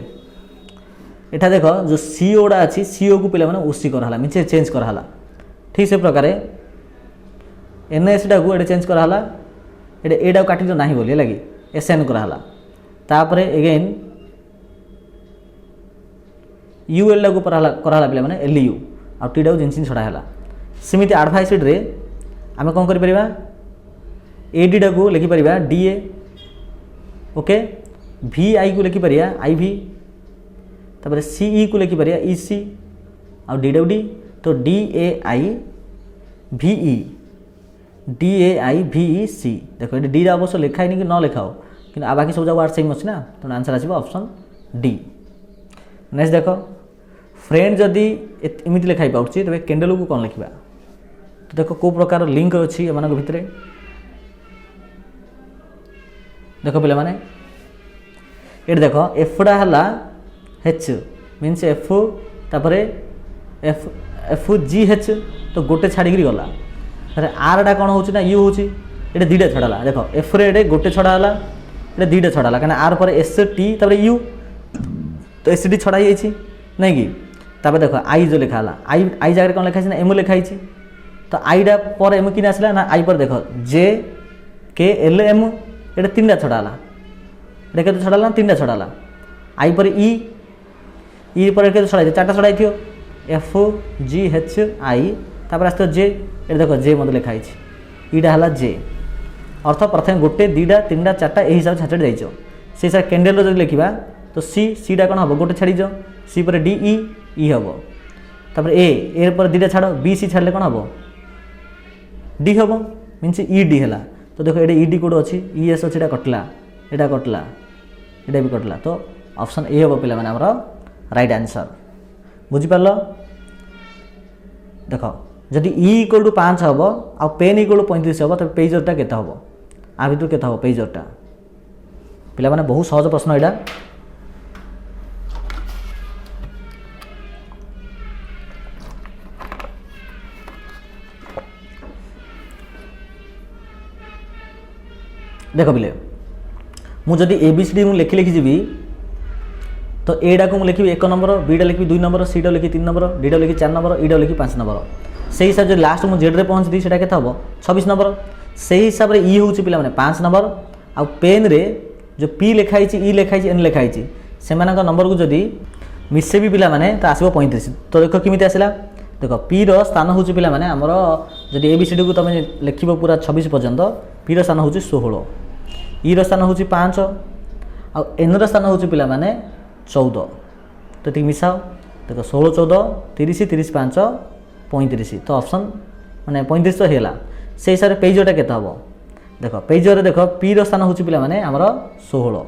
एटा देख जो सीओडा अच्छी सीओ को पिला माने ओसी कराला मीनस चेंज कराला ठीक से प्रकार एनएसटा को ये चेंज कराला एटा काटी तो नहीं बोली लगी SN कराला तापर एगेन यूएल को कराला पिला माने LU आ टीडा को जिनसिन छड़ा है सेमिति एडवाइसड रे आमे कोन करि परिबा एडीडा को लिखि परिबा DA ओके VI को लिखि परिया IV तापर CE को लिखि परिया EC और DWD तो DAI VE C देखो ये डी अवश्य लिखाई कि न लिखाओ कि बाकी सब जगह सेम अच्छे ना तो आंसर आसो ऑप्शन D नेक्स्ट देख फ्रेंड जदि एमती लिखाई पाऊँ तेज कैंडल को कौन लिखा तो देख कौ प्रकार लिंक अच्छी एम भितर देख पे मैंने ये देख एफटा है H मीनस एफ तापर FGH तो गोटे छाड़ी गला आर टा कौन होना यू हूँ ये दीटा छड़ा देख एफ रे गोटे छड़ा ये दीटा छड़ा कहीं आर पर ST तापर U तो ST छड़ा नहीं कि तापर देख आई जो लिखा है आई जगह कौन लिखाई ना एम लिखाई तो आईटा पर एम कि आसला ना आई पर देख JKLM ये तीन छड़ा है के छड़ा तीन छड़ा आई पर ई पर छड़ा चार्टा छड़ा FGHI तापर आस जे ये देख जे मतलब लिखाई ईटा है जे अर्थ प्रथम गोटे दीटा तीन चार्टा यही हिसाब से छाड़ी जाइए से सर कैंडेल जो लिखा तो सीटा कौन हम गोटे छाड़ सी पर DE E हम तापर ए पर दीटा छाड़ BC छाड़े कौन हम D हम मीनस ED है तो देखो ये ED कोड अच्छी ES अच्छी कटला यहाँ भी कटला तो ऑप्शन ए हम पे आमर राइट आंसर बुझिपार देख जदि ई इक्वल टू 5 हम आ पेन इक्वल टू 35 हम तब पेजरटा केते हम आ भितर केते हम पेजरटा पिला माने बहुत सहज प्रश्न एटा देख पिले मुझे एबीसीडी लिखि लिखि जी तो एडा को लिखी 1 नंबर बीटा लिखी 2 नंबर सीटा लिखी 3 नंबर डीटा लिखी 4 नंबर ईडा लिखी 5 नंबर से हिसाब से लास्ट मुझे जेड रे पहुँच दी से हम 26 नंबर से हिसाब से ई हूँ पिला माने 5 नंबर आ पेन रे जो पी लिखाई ई लिखाई एन लिखाई से नंबर को जदि मिसे भी पिला माने तो आसो 35 तो देख किमिति आसला देख पी रो स्थान हूँ पिला माने आमर जदि एबीसीडी को तुम लिख पूरा 26 पर्यंत पी रो स्थान हूँ 16 ई रो स्थान हूँ 5 आ एन रो स्थान हूँ पिला माने 14 तो ठीक मिसाओ देख 16 14 30 30 5 35 तो ऑप्शन माने 35 तो है से हिसाब से पेजरटा केते हम देख पेजर देख पी रो स्थान हूँ पिला माने आमर 16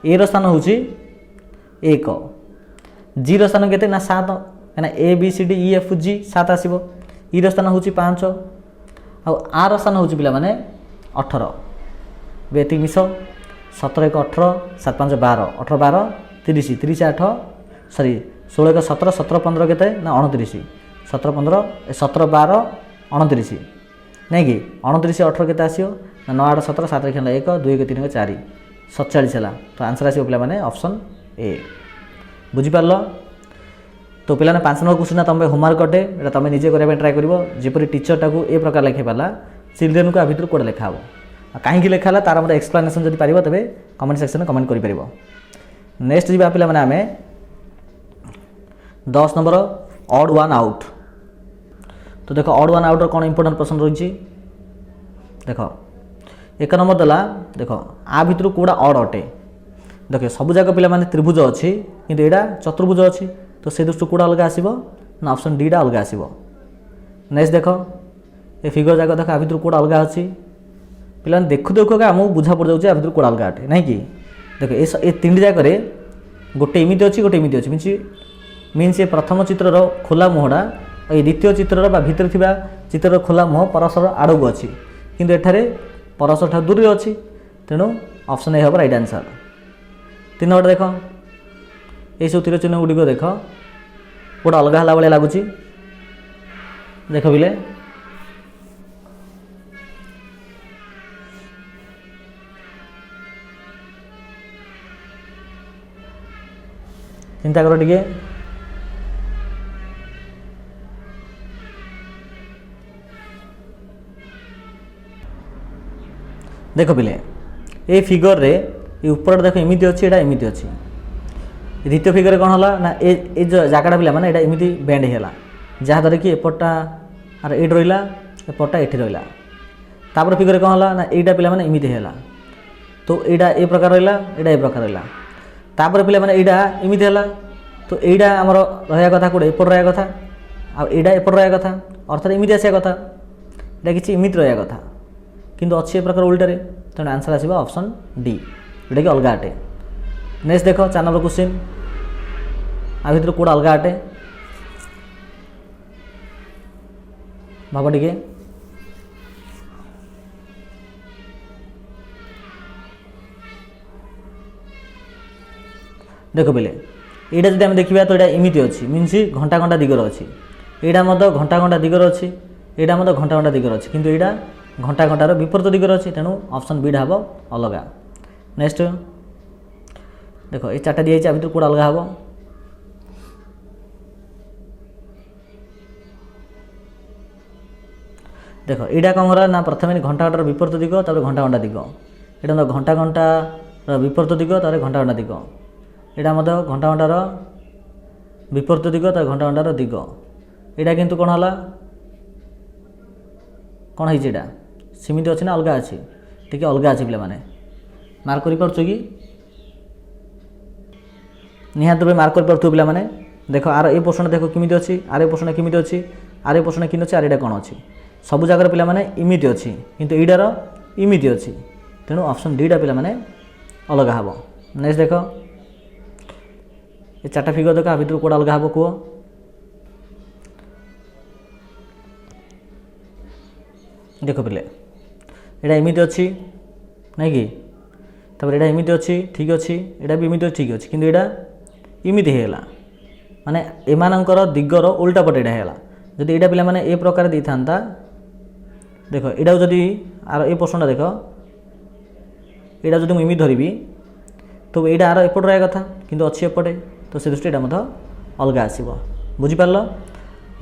ए रो स्थान हूँ 1 जी रो स्थान केते ना 7 कहीं A B C D E F G 7 आसो ई रो स्थान हूँ 5 आर रो स्थान हूँ पिला माने 18 बेती मिस 17 1 18 7 5 12 18 12 30 30 8 सॉरी 16 1 17 17 15 केते ना 29 17 15 17 12 29 नहीं कि 29 18 केते आसियो ना 9 8 17 7 1 1 2 1 3 4 47 है तो आंसर आसियो पिला माने ऑप्शन ए बुझिपार तो पिला 5 नंबर क्वेश्चन तुम होमवर्क अटे एटा तुम निजे करबा ट्राई करिवो जेपरि टीचर टाको ए प्रकार लिखे पाला चिल्ड्रेन को आ भितर कोड लिखा हो कहीं लिखाला तार मतलब एक्सप्लेनेशन जब पार तेज कमेंट सेक्शन में कमेंट कर नेक्स्ट जी पे आम 10 नंबर ऑड वन आउट तो देख ऑड वन आउट कौन इंपोर्टेंट प्रश्न रही देख 1 नंबर देला देख आ भितर कौड़ा ऑड अटे देख सब जाक पे त्रिभुज अच्छी किंतु एटा चतुर्भुज अच्छी तो से दृष्टि कौड़ा अलग आसो ना ऑप्शन डीटा अलग आसो नेक्स्ट देख ये फिगर जाक देख आ भितर कौड़ा अलग अच्छी पे देखु देखु आमको बुझा पड़ जाऊँगी भितर कौड़ा अलग अटे ना कि देख ये 3 जाक गोटे एमती अच्छी गोटे एमती अच्छी मीन्स ये प्रथम चित्रर खोला मुहटा ये द्वितीय चित्रर भितर थिबा चित्रर खोला मुह परस्पर आड़ को अच्छी किंतु एठारे परस्पर ठार दूर अच्छी तेणु ऑप्शन ए हम राइट आंसर 3 नंबर देख ये सब तीर चिन्ह गुड़िक देख गोटे अलग है भाई लगुच देख बिले चिंता कर टिके देख पिले ये फिगर रे ये ऊपर देख एमती अच्छी एटा एमती अच्छी द्वितीय फिगर कौन है ना ये जो जगटा पिला माने एटा एमती बेंड है जहाँद्वारा कि एपटा आर एट रहा एपटा एठी रहा तापर फिगर कौन है ना यहाँ पिला माने एमती है तो यहाँ ए प्रकार रहा यहाँ ए प्रकार रहा तापर पिला माने यहाँ एमती है तो यहाँ आमर रहा कथा कौटे एपट रहा कथा आईटा एपट रहा कथा अर्थात एमती आसा कथा यहाँ किसी एमती रहा कथा किंतु अच्छी प्रकार उल्टे तेणु आंसर आसो ऑप्शन डी जोटा कि अलग अटे नेक्स्ट देख 4 नंबर क्वेश्चन आ भितर कौड़ा अलग अटे भाव टिके देख पे यहाँ जब आम देखा तो यहाँ एमती अच्छी मीनस घंटा घंटा दिगर अच्छी यहाँ घंटा घंटा दिगर अच्छी यहाँ घंटा घंटा दिगर अच्छी किंतु यहाँ घंटा घंटार विपरीत दिगर अच्छी तेणु ऑप्शन बी हम अलग नेक्स्ट देख ये 4टा दिखाई भितर कौड़ा अलग हम देख यहाँ कौन है ना प्रथम घंटा घंटार विपरीत दिग तापर घंटा घंटा दिग यहाँ घंटा घंटार विपरीत दिग तापर घंटा घंटा दिग यहाँ घंटा घंटार विपरीत दिग तापर घंटा घंटार दिग यहाँ किंतु कौन है कौन है सेमती अच्छी ना अलग अच्छी टी अलग अच्छी पे मार्क कर कि निहात भाई मार्क कर पे देख आर ए पोर्शन देख किमिति अच्छी आर ए पोर्शन किमिति अच्छी आर ए पोर्शन कि अच्छी आर एटा कौन अच्छी सब जगह पे इमिति अच्छी किंतु एटार इमिति अच्छी तेणु ऑप्शन डीटा पे अलग हम नेक्स्ट देख ये चार्टा फिगर देख आ भितर कोड़ा अलग हम कह देख पे यहाँ एमती अच्छी ना कि एटा एमती अच्छी ठीक अच्छी एटा भी एमती ठीक अच्छी किंतु यहाँ इमिति होगा माने एमानकर दिगर उल्टा पटे एटा है जदि एटा पिला माने ए प्रकार दे था देख यहाँ जदि आर ए प्रश्नटा देख यहाँ जदि मुझे धरबी तो यहाँ आर एपट रहा कथा किंतु अच्छी एपटे तो से दृष्टि यहाँ अलग आसब बुझीपार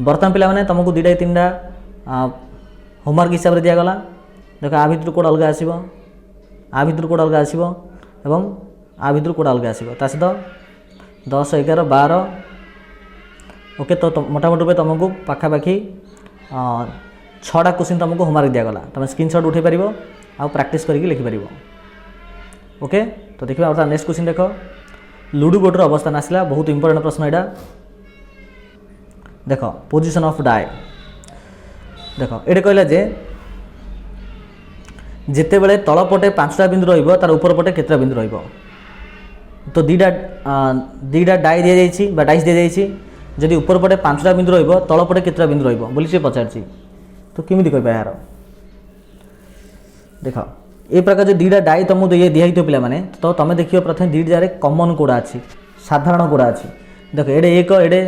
बर्तमान पिला माने तुमको दुईटा तीनटा होमवर्क हिसाब से दिगला देख आ भितर कोड अलग आसब आ भितर कोड अलग आसब एवं आ भितर कोड अलग आसब ता सहित 10 11 12 ओके तो मोटामोटी रूप तुमको पाखापाखि 6टा क्वेश्चन तुमको होमवर्क दिगला तुम स्क्रीनशॉट उठे पार आ प्रैक्टिस करके लिखिपार ओके तो देखिए अर्थात नेक्स्ट क्वेश्चन देख लुडो बोर्डर अवस्थान आसला बहुत इंपोर्टेंट प्रश्न यहाँ देख पोजिशन ऑफ डाई देख ये कहला जे जिते बड़े तल पटे 5टा बिंदु रहिबो तार ऊपर पटे केतटा बिंदु रहिबो तो दीटा डाई दि जाइछि बा डाइस दि जाइछि जदि ऊपर पटे 5टा बिंदु रहिबो तल पटे केतटा बिंदु रहिबो बोली से पचारछि तो केमिति कहबा यार देख ए प्रकार जो दीटा डाई तुमको दिया ही पिला माने तो तुम देखियो प्रथम दीट जारे कॉमन कोडा अछि साधारण कोडा अछि देख एडे 1 एडे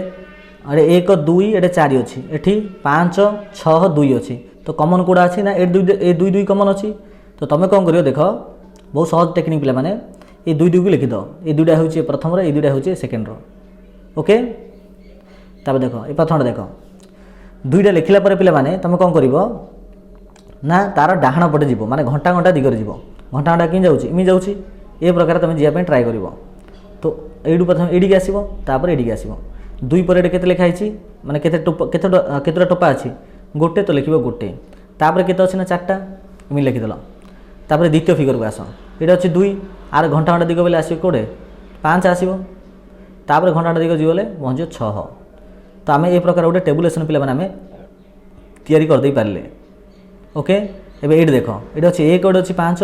अरे 1 2 एडे 4 अच्छी एठी 5 6 2 अच्छी तो कॉमन कोडा अच्छी ना ए 2 2 कॉमन अच्छी तो तुम कौन करियो देख बहुत सहज टेक्निक पिला माने ये 2 2 को लिखि दो ये दुईटा होची प्रथम रो ये दुईटा होची सेकंड रो ओके तब देखो ये प्रथम देख दुईटा लिखिला पर पिला माने तुम कौन करिवो ना तार डाहाण पटे जीवो माने घंटा घंटा दिगरे जीवो घंटा घंटा कि जाउची इमी जाउची ए प्रकार तुम जिया पे ट्राई करिवो तो एडू प्रथम एडी के आसीबो तापर एडी के आसीबो 2 पर एडे केते लिखाई छी माने केते टोपा अछि गोटे तो लिखिबो गोटे तापर केते अछि ना 4टा इमी लिखि देलो तापर द्वितीय फिगर को आसो एटा अछि 2 आर घंटा घंटा दिग बेले आसीबो कोडे 5 आसीबो तापर घंटा घंटा दिग जीवले पहुंचो 6 तो आमे ए प्रकार गोटे टेबुलेशन पिला माने आमे तयारी कर दे पारले ओके एबे एट देख ये अच्छे 1 गोटे अच्छी 5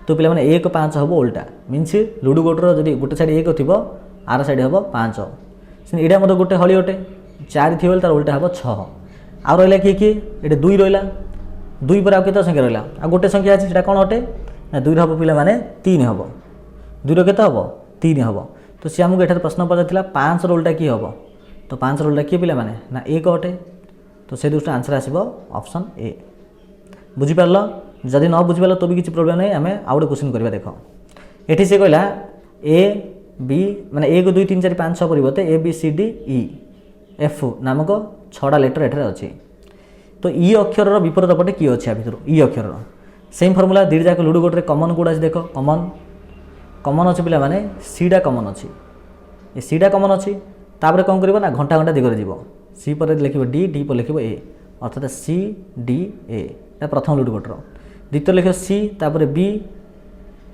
तो पिला माने 1 5 हम उल्टा मीनस लुडो गोटर जब गोटे साइड 1 थी आर साइड हम 5 यहाँ मतलब गोटे हली गोटे 4 थी तार उल्टा हम 6 आ रहा किए किए ये 2 रहा 2 पर आउ के संख्या रहा आ गोटे संख्या अच्छी कौन अटे ना 2 हम पिला माने 3 हम 2 के हम 3 हम तो सी आमको ये प्रश्न पचार 5 उल्टा किए हम तो 5 उल्टा किए पिला माने ना 1 अटे तो से दृष्टि आंसर आसब ऑप्शन ए बुझीपार जदि न बुझीपार तो भी किसी प्रोब्लेम नहीं आम आउ गोटे क्वेश्चन करवा देख ये सी कहला ए बी माने 1 2 3 4 5 6 परिवर्ते A B C D E F नामक 6टा लेटर एठारे अच्छी तो ई अक्षर विपरीत पटे किए अच्छे भितर ई अक्षर सेम फर्मुला दुईटा जाक लुडो गोटे कमन कोड अच्छे देख कमन कमन अच्छे पिला माने सीटा कमन अच्छी ये सीटा कमन अच्छी तापर कौन कर घंटा घंटा दिगरे जीव सी पर लिखिब डी डी पर लिखिब ए अर्थात सी डी ए प्रथम लुडो गोटर द्वितीय लिख सी तापर बी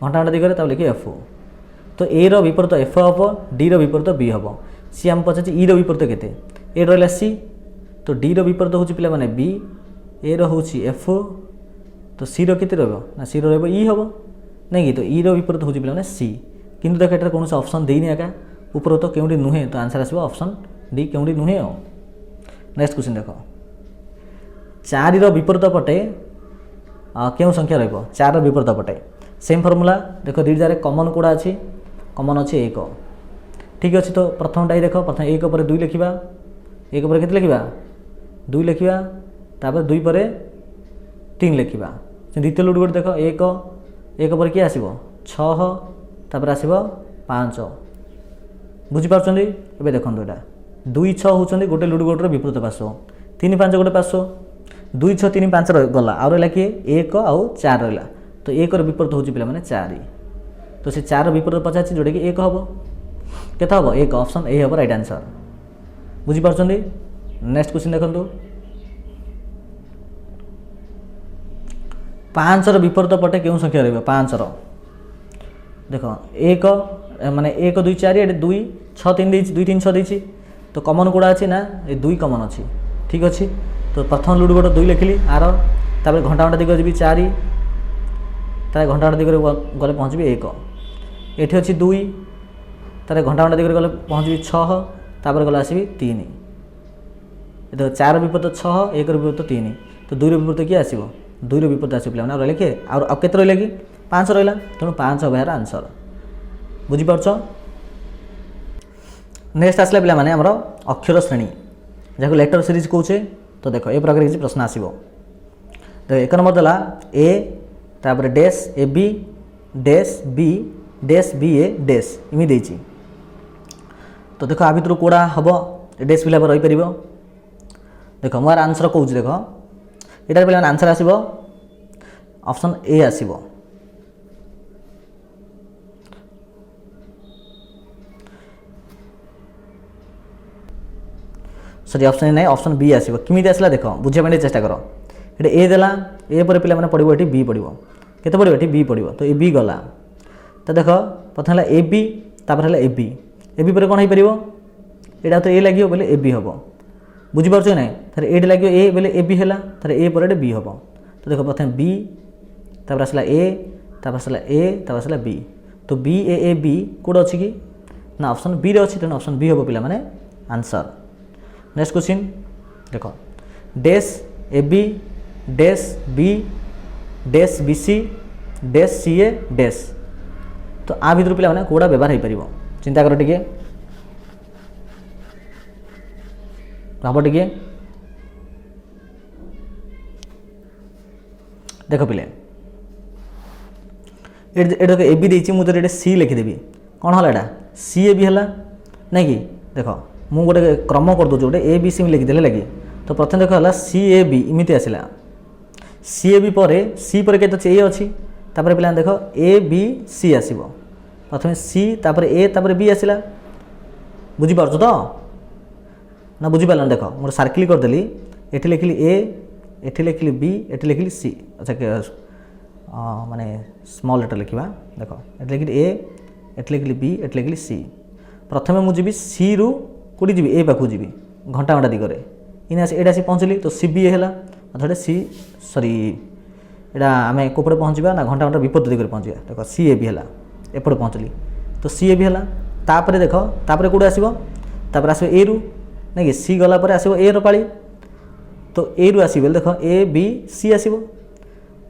घंटा घंटा दिगरे तब लिखे एफ तो ए रो विपरीत एफ हम डी रो विपरीत बी हम सी आम पचार ई रो विपरीत केते ए रहा सी तो डी रो विपरीत हूँ पिला माने बी ए रो हूँ एफ तो सी रो केते ना सी रो ई हम नहीं कि तो ई रो विपरीत हूँ पिला माने सी किंतु देख एटार कौन ऑप्शन देनी आका ऊपर तो क्योंटी नुहे तो आंसर आसो ऑप्शन डी क्योंटी नुहे नेक्स्ट क्वेश्चन देख 4 रो विपरीत पटे क्यों संख्या रहिबो 4 रो विपरीत पटे सेम फॉर्मूला देख दुई जारे कॉमन कोडा अच्छी कॉमन अच्छे 1 ठीक अच्छे तो प्रथम टाइम देख प्रथम 1 पर 2 लिखा 1 पर केते लिखा 2 लिखा तापर 2 पर 3 लिखा द्वितीय लुडो गोटे देख 1 पर किए आसब 6 तापर आसब 5 बुझीपार ए देखो यहाँ 2 6 होती गोटे लुडो गोटर विपरीत पार्श्व 3 5 गोटे पार्श्व 2 6 3 5 गला आउ रहा किए 1 आउ 4 रहा तो 1 विपरीत हूँ पिला माने 4 तो से 4 विपरीत पचार जोटा कि 1 हम केते हम 1 ऑप्शन ए हम राइट आंसर बुझीपार नेक्स्ट क्वेश्चन देखो 5 विपरीत पटे क्यों संख्या रही 5 देख 1 माने 1 2 4 ये 2 6 3 2 3 6 देती तो कॉमन कोड़ा अच्छी ना ये 2 कॉमन अच्छी ठीक अच्छे तो प्रथम लुडो गोटे 2 लिखिली आर तापर घंटा घंटा दिग जी 4 तार घंटा घंटा दिग गले पहुँचबी 1 ये अच्छी 2 तार घंटा घंटा दिगरे गले पहुँची 6 तापर गला आसबि 3 ये 4 विपरीत 6 1 विपरीत 3 तो 2 विपरीत किए आसो 2 विपरीत आस पे रहा किए आउ केते रहा कि 5 रहा तेणु 5 हे यार आंसर बुझीपार। नेक्स्ट आसला पे आमर अक्षर श्रेणी जहाँ लेटर सीरीज कौचे तो देख ए प्रकार किसी प्रश्न आसो देख 1 नंबर देला ए तापर dash A B dash B A dash इमी देछि तो देख आ भितर कोड़ा हम डैश पिला रही पार देख मोर आंसर कौच देख यहाँ पे आंसर आसो ऑप्शन ए आसो सॉरी ऑप्शन ए नहीं ऑप्शन बी आसो किमी आसला देख बुझे चेष्टा कर ये ए देला ए पर पे पड़ो ये बी पड़ो केते पड़ो ये बी पड़ो तो ए बी गला तो देख प्रथम है ए बी तापर है ए बी पर कौन हो पार यहाँ तो ए लगे बोले ए बी हम बुझीपार ना थर ए लगे ए बोले ए बी है थर ए पर बी हम तो देख प्रथम बी तापर आसला ए तापर आसला ए तापर आसला बी तो बी ए बी कौट अच्छी कि ना ऑप्शन बी रे अच्छी तेणु ऑप्शन बी हम पे आंसर। नेक्स्ट क्वेश्चन देख dash A B dash B dash B C dash C A dash तो आ भितर पे कौड़ा व्यवहार हो पार चिंता कर टे भाव टे देख पे देख ए बी देती मुझे सी लिखिदेवी कौन है यहाँ सी ए बी है नहीं कि देख मु गोटे क्रम कर दूँ गोटे ए बी सी लिखिदेले लगे तो प्रथम देख है सी ए बी इमिति आसला सी ए बी पर सी पर केते ए अच्छी तापर पे देख ए बी सी आसो प्रथम सी तापर ए तापर बी आसला बुझीपार तो ना बुझीपार देख मोर सर्किल करदेली एठी लिखिली ए एठी लिखिली बी एठी लिखिली सी अच्छा माने स्मॉल लेटर लिखा देख एठी लिखिली ए एठी लिखिली बी एठी लिखिली सी प्रथम मुझे सी रु कौटी जी ए पाखु जी घंटा घंटा दिगरे इन एटा आसी पहुँचली तो सी बी ए है अर्थात सी सॉरी यहाँ आम कोपटे पहुँचा ना घंटा घंटा विपरीत दिगरे पहुँचा देख सी ए बी है एपटे पहुँचली तो सी ए बी है तापर देख तापर कौटे आसो तापर आसो ए रु नहीं कि सी गला पर आसो ए पाली तो ए रु आसो देख ए बी सी आसो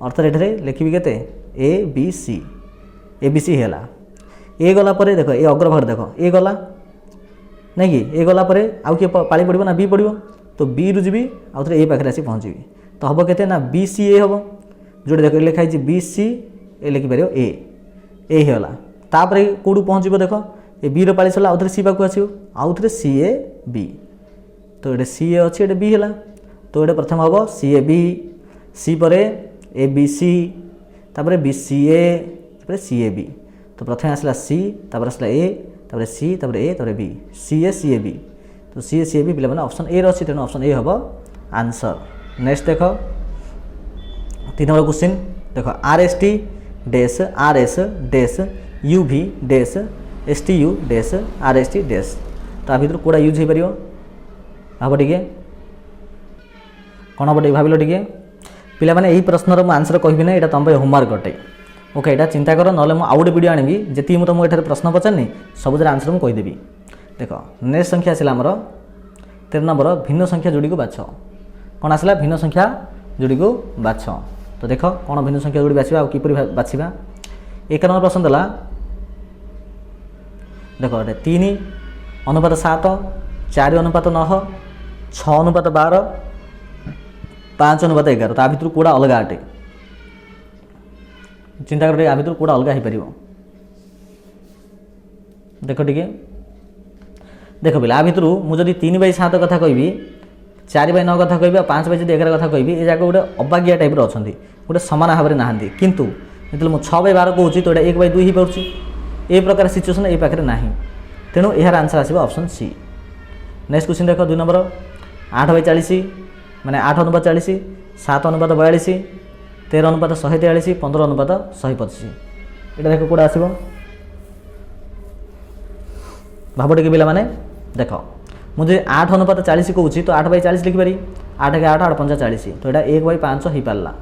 अर्थात ये लिखी के ए बी सी है ए गला पर देख ए अग्रभाग देख ए गला नहीं कि ए गला पर आउ किए पाली पड़ो ना बी पड़ो तो बी रु जी आउ थे ए पाखे आसी पहुँची तो हम के ना बी सी ए हम जो देख लिखाई बी सी ए लिखिपर ए होगा तापर कौटू पहुँच देख ए बी पाली सरला आउ थे सी पाक आसो आउ थे सी ए बी तो ये सी ए अच्छी ये बी है तो ये प्रथम हम सी ए बी सी पर ए बी सी तापर बी सी ए बी तो प्रथम आसला सी तापर आसला ए तापर सी तापर ए तापर बी सी ए बी तो सी ए बी पे ऑप्शन ए रही तेणु ऑप्शन ए हम आंसर। नेक्स्ट देख 3 नंबर क्वेश्चन देख R S T dash U V dash S T U dash R S T dash तो आ भर कौड़ा यूज हो पार भाव टे कौन हम टे भाविल टे पिला माने यही प्रश्नर मुझे आंसर कहि ना यहाँ तुम होमवर्क अटे ओके यहाँ चिंता कर ना मुझे आउ गोटे वीडियो आनी जी तुमको ये प्रश्न पचारनी सबुद आंसर मुझे कहीदेवी देख नेक्स्ट संख्या आसला आमर 13 नंबर भिन्न संख्या जोड़ी को बाछ कौन आसला भिन्न संख्या जोड़ी को बाछ तो देख कौन भिन्न संख्या जोड़ी बाछा किपर बाछा 1 नंबर प्रश्न देला देख 3 अनुपात 7 4 अनुपात 9 6 अनुपात 12 5 अनुपात 11 तो आ भर कौड़ा अलग अटे चिंता कर आ भर कौड़ा अलग हो पार देख टे देख पे आ भर मुझे 3/7 कथा कहि 4/9 कथा कहि 5/11 कथा कहि ए जाक गोटे अबागिया टाइप अच्छा गोटे सामान भाव में नहांती किंतु जो मुझे 6/12 कहूँ तो यहाँ 1/2 हो पार्टी ए प्रकार सिचुएसन ए पाखे ना तेणु यार आंसर आसो ऑप्शन सी। नेक्स्ट क्वेश्चन देख 2 नंबर 8/40 माने 8 अनुपात 40 7 अनुपात 42 13 अनुपात 143 15 अनुपात 125 यहाँ देख कौटा आसो भाव टे पिला माने देख मुझे 8 अनुपात 40 कहूँ तो 8/40 लिखिपारी 8 के 8 8 5 40 तो यहाँ 1/5 हो पारा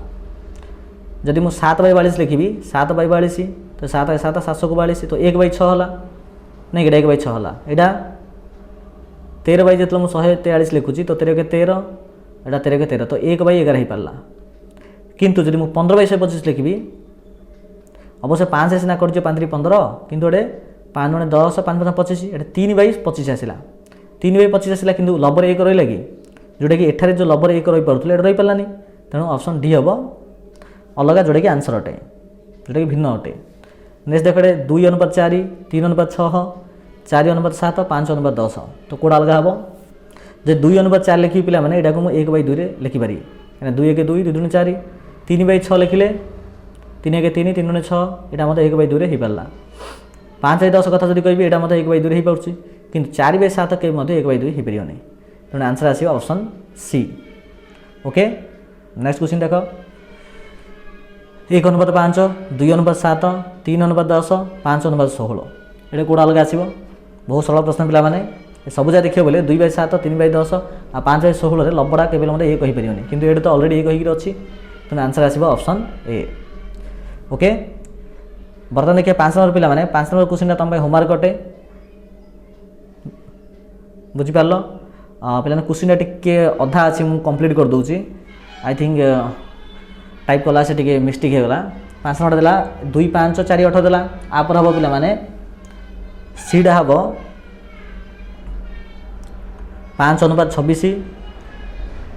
जदि मुझे 7/42 लिखी 7/42 तो 7 7 742 तो 1/6 है नहीं कि 1/6 है यहाँ 13 जो मुझे 143 लिखुची तो 13 एटा 13 तो 1/11 हो पारा किंतु जब मुझे 15/125 लिखी अवश्य 5 सीना कर 5 15 किंतु ये 5 × 10 5 × 25 ये 3/25 आसला 3/25 आसला कि लबर 1 रहा कि जोटा कि एठारे जो लबर 1 रही पारे रही पारानी तेणु ऑप्शन डी हम अलग जोटा कि आंसर अटे जोटा कि भिन्न अटे। नेक्स्ट देख 2:4 3:6 4:7 5:10 तो कौड़ा अलग हम जो 2:4 लिखी पे मैंने यहाँ मुझे 1/2 लिखिपारि 2 1 2 2 2 4 3/6 लिखिले 3 1 3 3 6 यहाँ मतलब 1/2 हो पारा 5/10 कथा जब कहि यहाँ मतलब 1/2 हो पार्टी कि 4/7 के 1/2 हो पार नहीं तेणु आंसर आसो option C. Okay next question देख 1:5 2:7 3:10 5:16 ये कौड़ा अलग आसो बहुत सरल प्रश्न पे मैंने सबुजा देखिए बोले 2/7 3/10 आ 5/16 लबड़ा केवल मतलब 1 कहीपर कि ये तो अलरेडी 1 होकर अच्छी तेनाली आंसर आसो ऑप्शन ए। ओके बर्तमान देखिए 5 नंबर पिला 5 नंबर क्वेश्चन तुम होमवर्क अटे बुझिपार पे क्वेश्चन टे अधा अच्छी मुझे कम्प्लीट कर दूसरी आई थिंक टाइप कला से टे मिस्टेक होगा 5 नंबर देला 2 5 4 8 देला आपर हम पे मैंने सीटा हम 5:26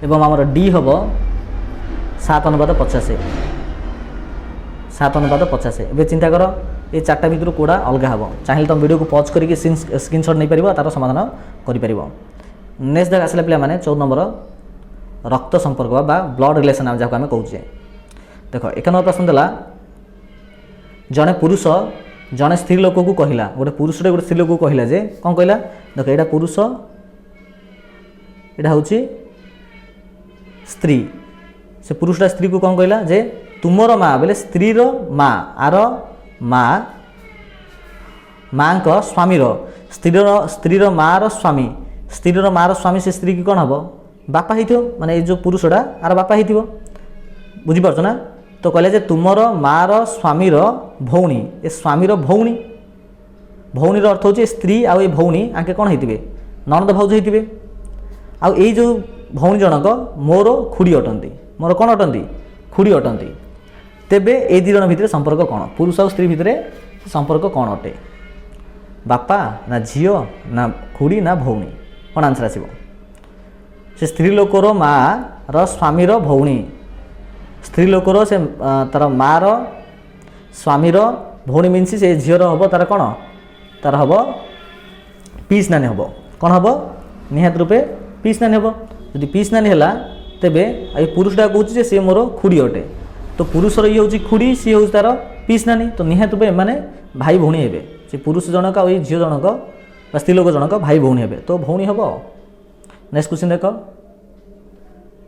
एवं आमर डी हम 7:50 7:50 ए चिंता कर ये 4टा भितर कौड़ा अलग हम चाहिए तुम वीडियो को पॉज करके स्क्रीनशॉट नहीं पार तार समाधान कर। नेक्स्ट देख आसला पे मैंने 14 नंबर रक्त संपर्क बा ब्लड रिलेशन जहाँ आम कहे देख 1 नंबर प्रश्न देला जड़े पुरुष जड़े स्त्री लोक को कहला गोटे पुरुष गोटे स्त्री लोक को कहला जे कौन कहला देख यहाँ पुरुष यहाँ हूँ स्त्री से पुरुषटा स्त्री को कौन कहला जे तुमर माँ बोले स्त्री माँ आर माँ माँ स्वामीर स्त्रीर माँ स्वामी स्त्रीर माँ स्वामी से स्त्री की कौन हम बापा हो माने ये जो पुरुषटा आर बापा हो बुझीपार ना तो कहले जे तुमर माँ स्वामीर भौणी ए स्वामीर भौणी भौणीर अर्थ हो स्त्री आउ भौणी आके कौन होते ननद भाउज होते आउ ये जो भौणी जनक मोर खुड़ी अटंती मोर कौन अटंती खुड़ी अटंती तेबे ए दी जन भितर संपर्क कौन पुरुष और स्त्री भितर संपर्क कौन अटे बापा ना झील ना खुड़ी ना भौणी कौन आंसर आसो से स्त्री लोकर माँ स्वामीर भौणी स्त्री लोकर से तार माँ स्वामीर भौणी मीन्स से झीर हम तार कौन तार हम पीस नानी हम कौन हम निहात रूपे पीस नानी हम जदि पीस नानी है तेबे ये पुरुषटा कहे सी मोर खुड़ी अटे तो पुरुषर ये हूँ खुड़ी सी हूँ तार पीस नानी तो निहात रूपे एमाने भाई भौणी हे से पुरुष जनक आ झील जनक स्त्री लोक जनक भाई भौणी हे तो भौणी हम। नेक्स्ट क्वेश्चन देख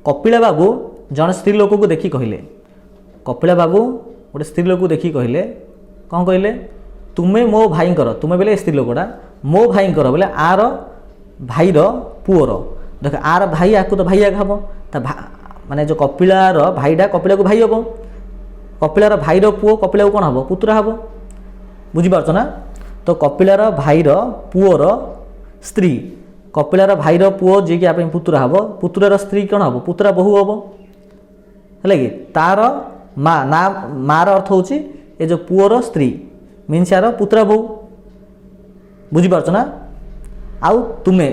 कपिला बाबू जन स्त्री लोक को देखी कहले कपिला बाबू गोटे स्त्री लोक को देखी कहले कौन कहले तुम्हें मो भाई तुम्हें बोले स्त्री लोकटा मो भाई बोले आर भाईर पुअर देख आर भाई आपको तो भाई आग हम माने जो कपिलार भाईटा कपिला को भाई हम कपिलार भाईर पुओ कपिला को कौन हम पुतुरा हम बुझीपार ना तो कपिलार भाईर पुअर स्त्री कपिलार भाईर पुओ जी कि आप पुतुरा हम पुतुरार स्त्री कौन हम पुतुरा बहु हम है कि तार माँ ना मार अर्थ हूँ ये जो पुअर स्त्री मीन्स यार पुतुरा बहु बुझीपार ना आउ तुम्हें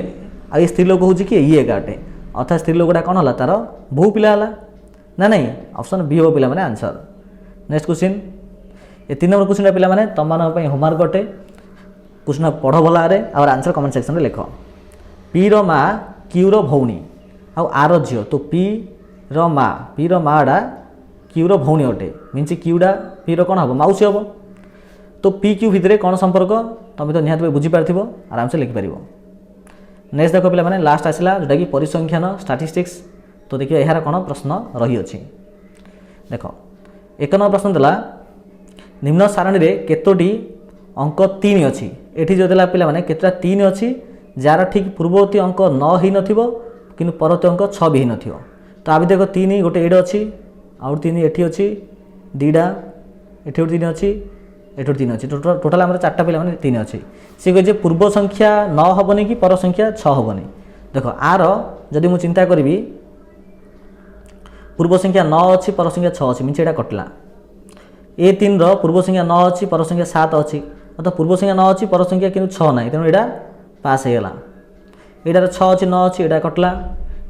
आ स्त्री लोक हूँ कि ये गाटे अर्थात स्त्री लोकटा कौन है तार बहु पिला ना नहीं ऑप्शन बी हम पे आंसर। नेक्स्ट क्वेश्चन ये 3 नंबर क्वेश्चन पे मैंने तुम होमवर्क अटे क्वेश्चन पढ़ भल और आंसर कमेंट सेक्शन में लिख पी रो माँ क्यू रो भौणी आर झील तो पी रो माँटा क्यू रो भौणी अटे मीन्स क्यूटा पी रो कौन हम मौसी हम तो पी क्यू भितर कौन संपर्क तुम तो निहत बुझीपार आराम से लिखिपार। नेक्स्ट देख पे लास्ट आसला जोटा कि परिसंख्यान स्टाटिस्टिक्स तो देखिए यार कौन प्रश्न रही अछि देख 1 नंबर प्रश्न देला निम्न सारणी रे केतोटी अंक 3 अच्छी एठी जो देला पे मैंने केतटा 3 अच्छी जार ठीक पूर्ववर्ती अंक 9 ही नथिबो किंतु परवर्ती अंक 6 भी ही नथिबो तो आबि देख 3 गोटे एड अच्छी आउ 3 एठी अच्छी 2टा एठी गोटे 3 अच्छी एठू 3 अच्छी टोटाल आम 4टा पिला 3 अच्छी सी कहे पूर्व संख्या 9 हेनी कि पर संख्या 6 हेनी देख आर जदि मुझे चिंता करी पूर्व संख्या 9 अच्छी पर संख्या 6 अच्छी मिछे कटला A3 पूर्व संख्या 9 अच्छी पर संख्या 7 अच्छी अर्थात पूर्व संख्या 9 अच्छी पर संख्या कि 6 ना तेणु यहाँ पास होगा यहाँ 6 अच्छी 9 अच्छी यहाँ कटला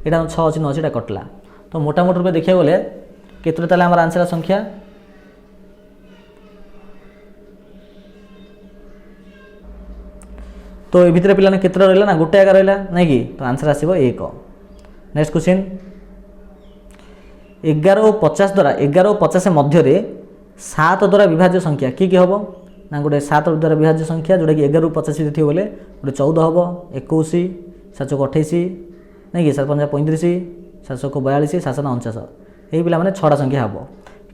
यहाँ 6 अच्छी 9 अच्छी यहाँ कटला तो मोटामोटी रूप देखा गले केतोटा आम आंसर संख्या तो ये भितर पिला केतटा रहा ना गोटे आगे रहा ना कि तो आंसर आसो 1 नेक्स्ट क्वेश्चन 11 और 50 द्वारा 11 और 50 मध्य 7 द्वारा विभाज्य संख्या कि हम ना गोटे 7 द्वारा विभाज्य संख्या जोटा कि 11 50 थी बोले गोटे 14 हम 21 7 28 नहीं कि 7 5 35 7 42 7 49 यही पिला मैंने 6टा संख्या हम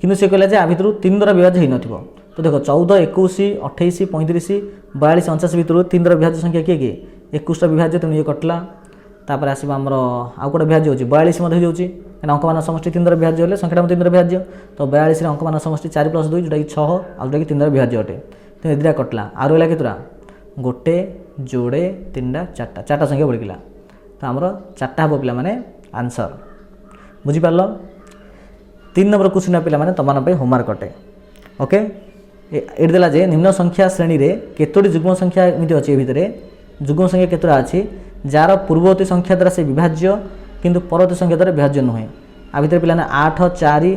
किंतु सी कहला आ भितर 3 द्वारा विभाज्य हो न तो देख 14 21 28 35 42 49 भितर 3 द्वारा विभाज्य संख्या किए किए 21टा विभाज्य तेणु ये कटला तापर आसो आमर आउ गोटे विभाज्य हो 42 हो जाऊँगी अंक मान समष्टि 3 द्वारा विभाज्य हेल्ले संख्याटा 3 द्वारा विभाज्य तो 42 अंक मान समष्टि 4 + 2 जोटा कि 6 आउ जोटा कि 3 द्वारा विभाज्य अटे तेणु ये 2टा कटला आ रहा केतटा गोटे जोड़े 3टा 4टा संख्या बढ़िला तो आमर 4टा हम पिला माने आंसर बुझिपार 3 नंबर क्वेश्चन पिला माने तुम होमवर्क अटे ओके ये देला जे निम्न संख्या श्रेणी रे केतोटी जुग्म संख्या एमती अच्छी भितर जुग्म संख्या केतोटा अच्छी जार पूर्ववर्ती संख्या द्वारा से विभाज्य किंतु परवर्ती संख्या द्वारा विभाज्य नुहे आ भितर पिला 8 4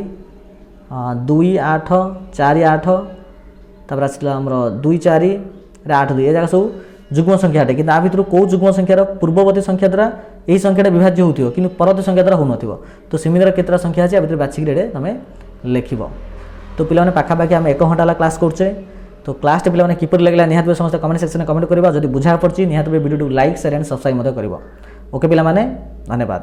2 8 4 8 तापर आसला हमर 2 4 8 2 ए जगह सब जुग्म संख्या अटे कि आ भितर कौ जुग्म संख्यार पूर्ववर्ती संख्या द्वारा यही संख्याटा विभाज्य होथिबो किंतु परवर्ती संख्या द्वारा होनथिबो तो सेमिदार केतरा संख्या अछि आ भितर बाछिक रे तमे लिखिबो तो पिलाने पाखापाखि आम 1 घंटा क्लास करछे तो क्लास टे पिलाने किपर लगला निहात समस्त कमेंट सेक्शन में कमेंट करबा जदि बुझा पड़छि निहात video like share and subscribe मते करबो ओके पिला माने धन्यवाद।